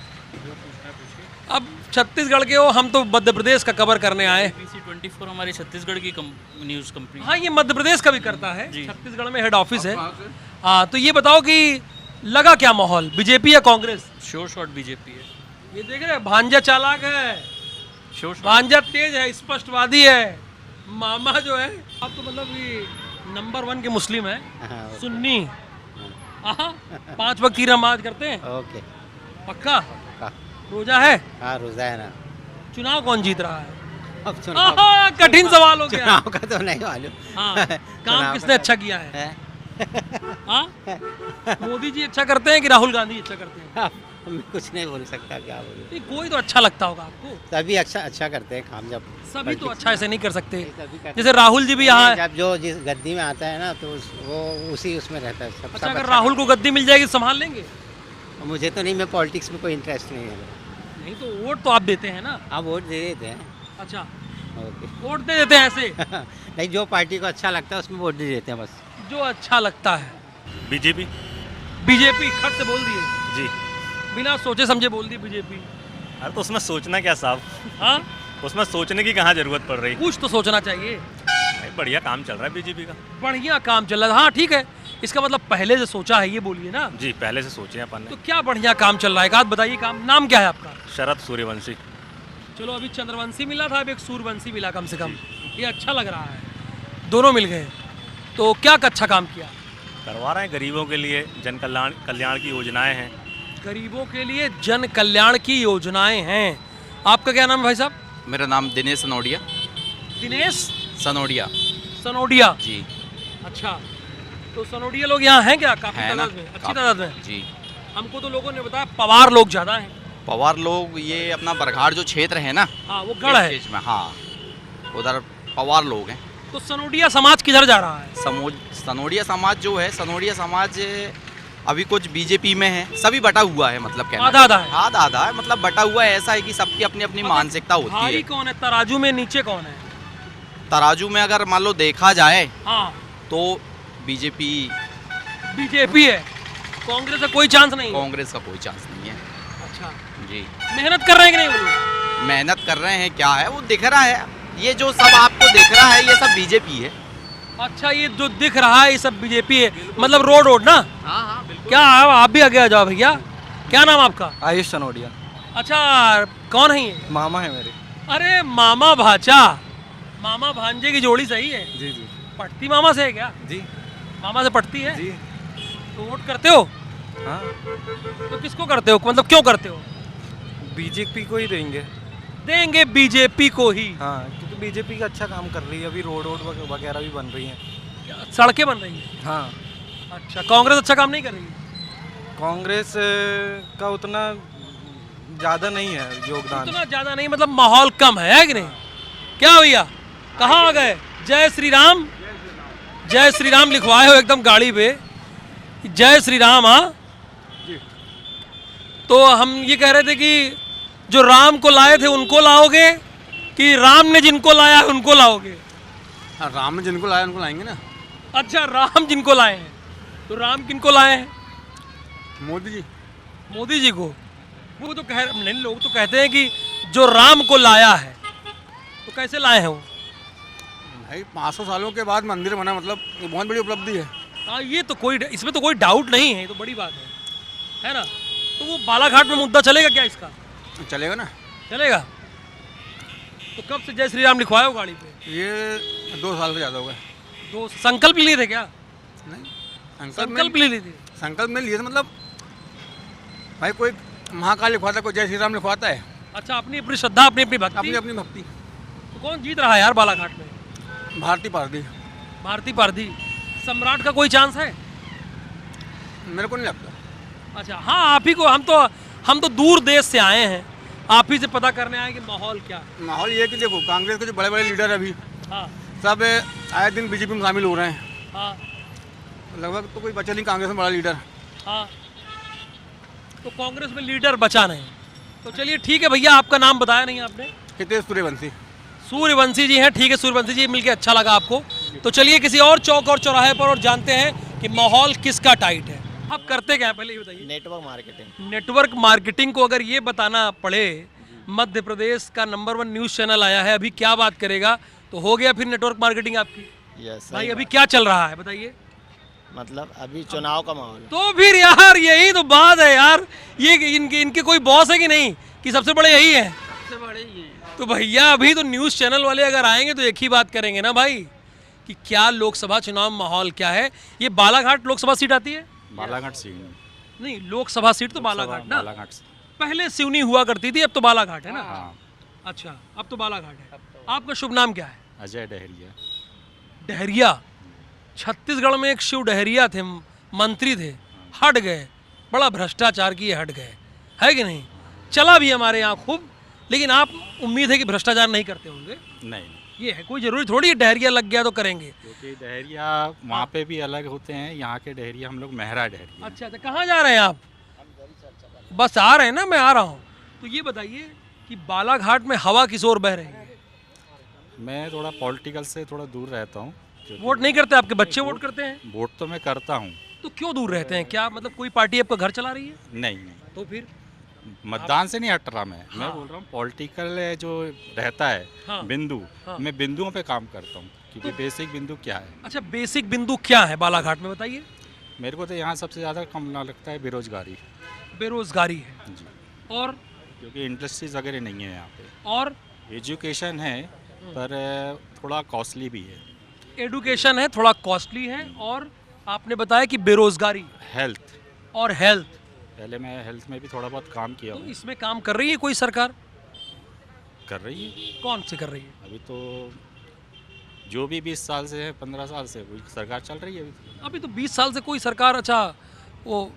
अब छत्तीसगढ़ के हो, हम तो मध्य प्रदेश का कवर करने आए। ABC24 हमारी छत्तीसगढ़ की न्यूज़ कंपनी। हाँ, ये मध्य प्रदेश का भी करता है, छत्तीसगढ़ में हेड ऑफिस है। हाँ, तो ये बताओ कि लगा क्या माहौल, बीजेपी या कांग्रेस? श्योर शॉट बीजेपी है। ये देख रहे हैं, भांजा चालाक है, भांजा तेज है, स्पष्टवादी है। मामा जो है, आप तो मतलब ये नंबर 1 के मुस्लिम है, सुन्नी। 5 वक्त की नमाज करते हैं? ओके। पक्का? रोजा है? हाँ, रोजा है ना। चुनाव कौन जीत रहा है? अब चुनाव आहा, कठिन सवाल हो गया। चुनाव का तो नहीं मालूम। हाँ, काम चुनाव किसने का अच्छा किया है? है हाँ? मोदी जी अच्छा करते हैं कि राहुल गांधी अच्छा करते हैं? मैं कुछ नहीं बोल सकता, क्या बोलूं। नहीं, कोई तो अच्छा लगता होगा आपको। सभी अच्छा करते हैं काम, जब सभी तो अच्छा ऐसे नहीं कर सकते। सभी करते जैसे राहुल जी भी यहाँ है। जब जो जिस गद्दी में आता है ना, तो वो उसी उसमें रहता है सब। अच्छा, अगर राहुल को गद्दी मिल जाएगी तो संभाल लेंगे? मुझे तो नहीं, मैं पॉलिटिक्स में कोई इंटरेस्ट नहीं है। नहीं तो वोट तो आप देते हैं ना? आप वोट दे देते हैं। अच्छा, ओके। वोट दे देते हैं ऐसे? नहीं, जो पार्टी को अच्छा लगता है उसमें वोट दे देते हैं बस। जो अच्छा लगता है। बीजेपी। बीजेपी खट से बोल दिए, जी। बिना सोचे समझे बोल दी बीजेपी। अरे तो उसमें सोचना क्या साहब, हाँ, उसमें सोचने की कहाँ जरूरत पड़ रही। कुछ तो सोचना चाहिए। बढ़िया काम चल रहा है बीजेपी का। बढ़िया काम चल रहा है, हाँ ठीक है। इसका मतलब पहले से सोचा है, ये बोलिए ना। जी, पहले से सोचे अपन तो ने। क्या बढ़िया काम चल रहा है, एक आध बताइए काम। नाम क्या है आपका? शरद सूर्यवंशी। चलो, अभी चंद्रवंशी मिला था, अब एक सूर्यवंशी मिला कम से कम। ये अच्छा लग रहा है, दोनों मिल गए। तो क्या अच्छा काम किया? करवा रहे हैं गरीबों के लिए जन कल्याण की योजनाएं हैं। गरीबों के लिए जन कल्याण की योजनाएं हैं। आपका क्या नाम है भाई साहब? मेरा नाम दिनेश सनोडिया। दिनेश सनोडिया सनोडिया जी। अच्छा, तो सनोडिया लोग यहाँ हैं क्या? काफी है ना, तादाद में, अच्छी तादाद में जी। हमको तो लोगों ने बताया पवार लोग ज्यादा हैं। पवार लोग, ये अपना बरघाट जो क्षेत्र है ना, हाँ, वो गढ़ है में, हाँ, उधर पवार लोग हैं। तो सनोडिया समाज किधर जा रहा है? सनोडिया समाज जो है, सनोडिया समाज अभी कुछ बीजेपी में है, सभी बटा हुआ है, मतलब कहना आधा आधा है। आधा आधा है, मतलब बटा हुआ है। ऐसा है कि सबकी अपनी अपनी मानसिकता होती भारी है। कौन है तराजू में, नीचे कौन है? तराजू में अगर मान लो देखा जाए हाँ, तो बीजेपी है। कांग्रेस का कोई चांस नहीं है? कांग्रेस का कोई चांस नहीं है। अच्छा, जी। मेहनत कर रहे हैं कि नहीं वो लोग? मेहनत कर रहे हैं, क्या है वो दिख रहा है। ये जो सब आपको दिख रहा है, ये सब बीजेपी है। अच्छा, ये जो दिख रहा है ये सब बीजेपी है, मतलब रोड ना? हाँ हाँ बिल्कुल। क्या आप भी आगे आ जाओ भैया। क्या नाम आपका? आयुष सनोडिया। अच्छा, कौन है ये? मामा है मेरे। अरे मामा भाचा, मामा भांजे की जोड़ी सही है। जी जी पटती मामा से है क्या? जी मामा से पटती है जी। तो वोट करते हो? हाँ, तो किसको करते हो, मतलब क्यों करते हो? बीजेपी को ही देंगे। देंगे बीजेपी को ही। हाँ, क्योंकि बीजेपी का अच्छा काम कर रही है, अभी रोड वगैरह भी बन रही हैं। सड़कें बन रही हैं। हाँ। अच्छा, कांग्रेस अच्छा काम नहीं कर रही है? कांग्रेस का उतना ज़्यादा नहीं है योगदान। उतना ज़्यादा नहीं, मतलब माहौल कम है कि नहीं? क्या भैया, कहाँ आ गए? जय श्री राम, जय श्री राम लिखवाए हो एकदम गाड़ी पे, जय श्री राम। हाँ, तो हम ये कह रहे थे कि जो राम को लाए थे उनको लाओगे कि राम ने जिनको लाया है उनको लाओगे? राम ने जिनको लाया उनको लाएंगे ना। अच्छा, राम जिनको लाए हैं, तो राम किनको लाए हैं? मोदी जी। मोदी जी को। वो तो कह नहीं, लोग तो कहते हैं कि जो राम को लाया है, तो कैसे लाए हैं वो? भाई 500 सालों के बाद मंदिर बना, मतलब ये बहुत बड़ी उपलब्धि है। हाँ, ये तो कोई, इसमें तो कोई डाउट नहीं है, ये तो बड़ी बात है ना? तो वो बालाघाट में मुद्दा चलेगा क्या इसका? चलेगा ना। चलेगा। तो कब से जय श्री राम लिखवाए हो गाड़ी पे? ये 2 साल से ज़्यादा हो गए। तो संकल्प लिए थे क्या? नहीं, संकल्प ले ली थी। संकल्प में लिए थे, मतलब भाई कोई महाकाल लिखवाता है, कोई जय श्री राम लिखवाता है। अच्छा, अपनी अपनी श्रद्धा, अपनी अपनी भक्ति। अपनी अपनी भक्ति। तो कौन जीत रहा है यार बालाघाट में? भारती पारदी। भारती पारदी। सम्राट का कोई चांस है? मेरे को नहीं लगता। अच्छा, हाँ, आप ही को, हम तो दूर देश से आए हैं, आप ही से पता करने आए कि माहौल क्या है। माहौल ये है कि देखो, कांग्रेस के जो बड़े बड़े लीडर अभी हाँ सब आए दिन बीजेपी में शामिल हो रहे हैं। हाँ, लगभग तो कोई बचा नहीं कांग्रेस में बड़ा लीडर। हाँ, तो कांग्रेस में लीडर बचा नहीं। तो चलिए ठीक है भैया, आपका नाम बताया नहीं आपने? हितेश सूर्यवंशी। सूर्यवंशी जी हैं, ठीक है सूर्यवंशी जी, मिलके अच्छा लगा आपको। तो चलिए किसी और चौक और चौराहे पर और जानते हैं कि माहौल किसका टाइट है। आप करते क्या है पहले ये बताइए? Network marketing. नेटवर्क मार्केटिंग को अगर ये बताना पड़े, मध्य प्रदेश का नंबर 1 न्यूज़ चैनल आया है, अभी क्या बात करेगा? तो हो गया फिर नेटवर्क मार्केटिंग आपकी। यस भाई, अभी क्या चल रहा है बताइए? मतलब अभी चुनाव का माहौल। तो फिर यार यही तो बात है यार, ये इनके कोई बॉस है कि नहीं, कि सबसे बड़े यही है? सबसे बड़े ही है। तो भैया अभी तो न्यूज़ चैनल वाले अगर आएंगे तो एक ही बात करेंगे ना भाई, कि क्या लोकसभा चुनाव माहौल क्या है। ये बालाघाट लोकसभा सीट आती है? बालाघाट सीट नहीं, लोकसभा सीट तो बालाघाट ना। बालाघाट। पहले सिवनी हुआ करती थी, अब तो बालाघाट है ना? हाँ। अच्छा, अब तो बालाघाट है। आपका शुभ नाम क्या है? अजय डहरिया। डहरिया, छत्तीसगढ़ में एक शिव डहरिया थे, मंत्री थे, हट गए, बड़ा भ्रष्टाचार किए, हट गए, है कि नहीं? चला भी हमारे यहाँ खूब, लेकिन आप उम्मीद है कि भ्रष्टाचार नहीं करते होंगे? नहीं, ये है, कोई जरूरी थोड़ी है डहरिया लग गया तो करेंगे। क्योंकि डहरिया वहाँ पे भी अलग होते हैं, यहाँ के डहरिया हम लोग मेहरा डहरिया। अच्छा अच्छा, कहाँ जा रहे हैं आप? बस आ रहे हैं ना, मैं आ रहा हूँ। तो ये बताइए कि बालाघाट में हवा किस ओर बह रही है? मैं थोड़ा पॉलिटिकल से थोड़ा दूर रहता हूँ। वोट नहीं करते? आपके बच्चे वोट करते हैं? वोट तो मैं करता हूँ। तो क्यों दूर रहते हैं? क्या मतलब कोई पार्टी आपका घर चला रही है? नहीं नहीं, तो फिर मतदान से नहीं हट रहा मैं बोल रहा हूँ पॉलिटिकल जो रहता है हाँ। बिंदु, हाँ। मैं बिंदुओं पे काम करता हूँ, क्योंकि बेसिक बिंदु क्या है। अच्छा, बेसिक बिंदु क्या है बालाघाट में, बताइए। मेरे को तो यहाँ सबसे ज़्यादा कम लगता है बेरोजगारी। बेरोजगारी है जी, और क्योंकि इंडस्ट्रीज वगैरह नहीं है यहाँ पे। और एजुकेशन है पर थोड़ा कॉस्टली भी है। एडुकेशन है, थोड़ा कॉस्टली है, और आपने बताया कि बेरोजगारी, हेल्थ और हेल्थ। पहले मैं हेल्थ में भी थोड़ा बहुत काम किया तो हूँ। इसमें काम कर रही है कोई सरकार? कर रही है। कौन सी कर रही है? अभी तो जो भी 20 साल से है, 15 साल से वही सरकार चल रही है अभी तो 20 साल से कोई सरकार। अच्छा, वो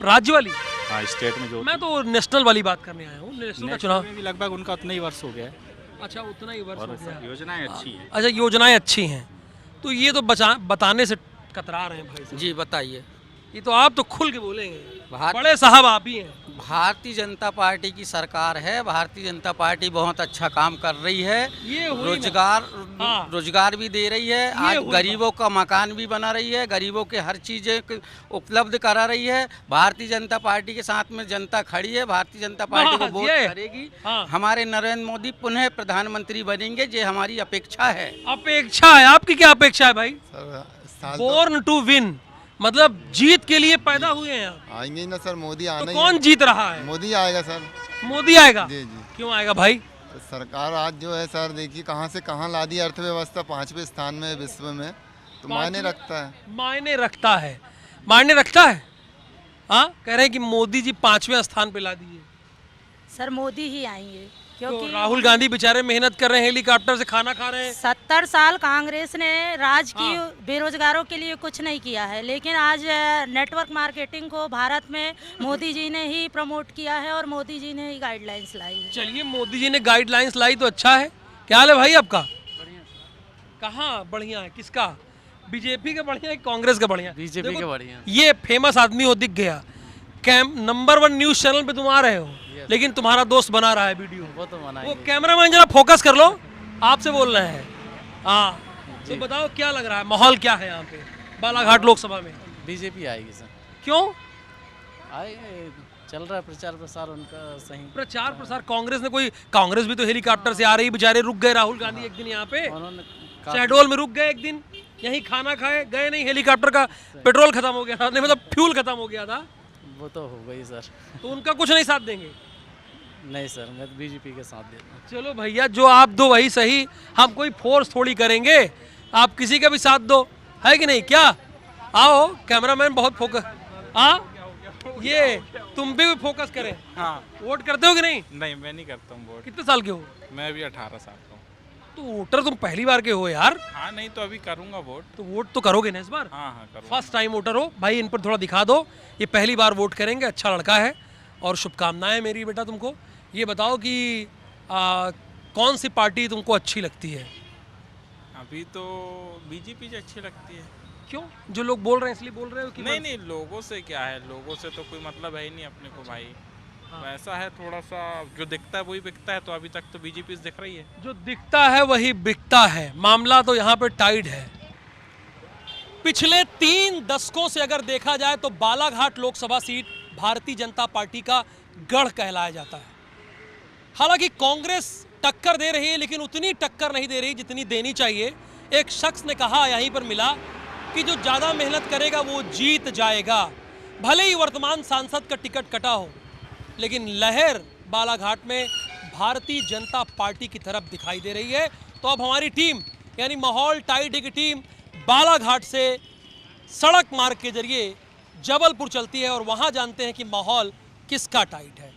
राज्य वाली? हाँ, स्टेट में जो मैं तो नेशनल वाली बात करने आया हूँ। नेशनल का चुनाव में भी लगभग उनका उतना ही वर्ष हो गया है। अच्छा, उतना ही वर्ष हो और गया। योजनाएं अच्छी हैं। अच्छा, योजनाएं अच्छी हैं, तो ये तो बताने से कतरा रहे हैं भाई साहब। जी बताइए। ये तो आप तो खुल के बोलेंगे, भारत- बड़े साहब आप ही हैं। भारतीय जनता पार्टी की सरकार है, भारतीय जनता पार्टी बहुत अच्छा काम कर रही है। ये हुई रोजगार रोजगार भी दे रही है, आज गरीबों का मकान भी बना रही है, गरीबों के हर चीज़ें उपलब्ध करा रही है। भारतीय जनता पार्टी के साथ में जनता खड़ी है, भारतीय जनता पार्टी को वोट करेगी। हमारे नरेंद्र मोदी पुनः प्रधानमंत्री बनेंगे, ये हमारी अपेक्षा है। अपेक्षा है? आपकी क्या अपेक्षा है भाई? बोर्न टू विन, मतलब जीत के लिए पैदा हुए हैं आप। आएंगे ही ना सर, मोदी आना तो ही कौन जीत रहा है? मोदी आएगा सर। मोदी आएगा? जी जी। क्यों आएगा भाई? तो सरकार आज जो है सर, देखिए कहाँ से कहाँ ला दी, अर्थव्यवस्था 5वें स्थान में विश्व में, तो मायने रखता है। मायने रखता है, मायने रखता है। हाँ, कह रहे हैं कि मोदी जी 5वें स्थान पे ला दिए। सर मोदी ही आएंगे, क्योंकि राहुल गांधी बेचारे मेहनत कर रहे हैं, हेलीकॉप्टर से खाना खा रहे हैं। 70 साल कांग्रेस ने राज की, बेरोजगारों के लिए कुछ नहीं किया है, लेकिन आज नेटवर्क मार्केटिंग को भारत में मोदी जी ने ही प्रमोट किया है और मोदी जी ने ही गाइडलाइंस लाई है। चलिए, मोदी जी ने गाइडलाइंस लाई तो अच्छा है। क्या हाल है भाई आपका? कहाँ बढ़िया है? किसका? बीजेपी का बढ़िया है, कांग्रेस का बढ़िया? बीजेपी का बढ़िया। ये फेमस आदमी हो, दिख गया, नंबर 1 न्यूज चैनल पे तुम आ रहे हो, लेकिन तुम्हारा दोस्त बना रहा है वीडियो। वो कैमरामैन जरा फोकस कर लो, आपसे बोल रहे हैं। हाँ, तो बताओ क्या लग रहा है, माहौल क्या है यहाँ पे बालाघाट लोकसभा में? बीजेपी आएगी सर। क्यों? चल रहा है प्रचार प्रसार उनका सही। प्रचार प्रसार कांग्रेस ने कोई, कांग्रेस भी तो हेलीकॉप्टर से आ रही, बेचारे रुक गए। राहुल गांधी एक दिन यहाँ पे शहडोल में रुक गए, एक दिन यहीं खाना खाए, गए नहीं। हेलीकॉप्टर का पेट्रोल खत्म हो गया था, नहीं मतलब फ्यूल खत्म हो गया था। वो तो हो गई सर। तो उनका कुछ नहीं साथ देंगे? नहीं सर, मैं तो बीजेपी के साथ देता हूँ। चलो भैया, जो आप दो वही सही, हम कोई फोर्स थोड़ी करेंगे, आप किसी का भी साथ दो, है कि नहीं? क्या आओ, कैमरामैन बहुत फोकस। हाँ, ये तुम भी फोकस करें। हाँ। वोट करते हो कि नहीं? नहीं, मैं नहीं करता हूँ वोट। कितने साल के हो? मैं अभी 18 साल का हूँ। तो वोटर तुम पहली बार के हो यार। हाँ, नहीं तो अभी करूँगा वोट। तो वोट तो करोगे ना इस बार? हाँ करूँगा। फर्स्ट टाइम वोटर हो भाई, इन पर थोड़ा दिखा दो, ये पहली बार वोट करेंगे। अच्छा लड़का है और शुभकामनाएं मेरी बेटा तुमको। ये बताओ कि कौन सी पार्टी तुमको अच्छी लगती है? अभी तो बीजेपी जी अच्छी लगती है। क्यों? जो लोग बोल रहे हैं इसलिए बोल रहे हो कि? नहीं, लोगों से क्या है, लोगों से तो कोई मतलब है ही नहीं अपने को भाई। ऐसा है, थोड़ा सा जो दिखता है वही बिकता है, तो अभी तक तो बीजेपी दिख रही है। जो दिखता है वही बिकता है, मामला तो यहाँ पे टाइट है। पिछले 3 दशकों से अगर देखा जाए तो बालाघाट लोकसभा सीट भारतीय जनता पार्टी का गढ़ कहलाया जाता है। हालांकि कांग्रेस टक्कर दे रही है, लेकिन उतनी टक्कर नहीं दे रही जितनी देनी चाहिए। एक शख्स ने कहा, यहीं पर मिला, कि जो ज़्यादा मेहनत करेगा वो जीत जाएगा। भले ही वर्तमान सांसद का टिकट कटा हो, लेकिन लहर बालाघाट में भारतीय जनता पार्टी की तरफ दिखाई दे रही है। तो अब हमारी टीम, यानी माहौल टाइट की टीम, बालाघाट से सड़क मार्ग के जरिए जबलपुर चलती है और वहाँ जानते हैं कि माहौल किसका टाइट है।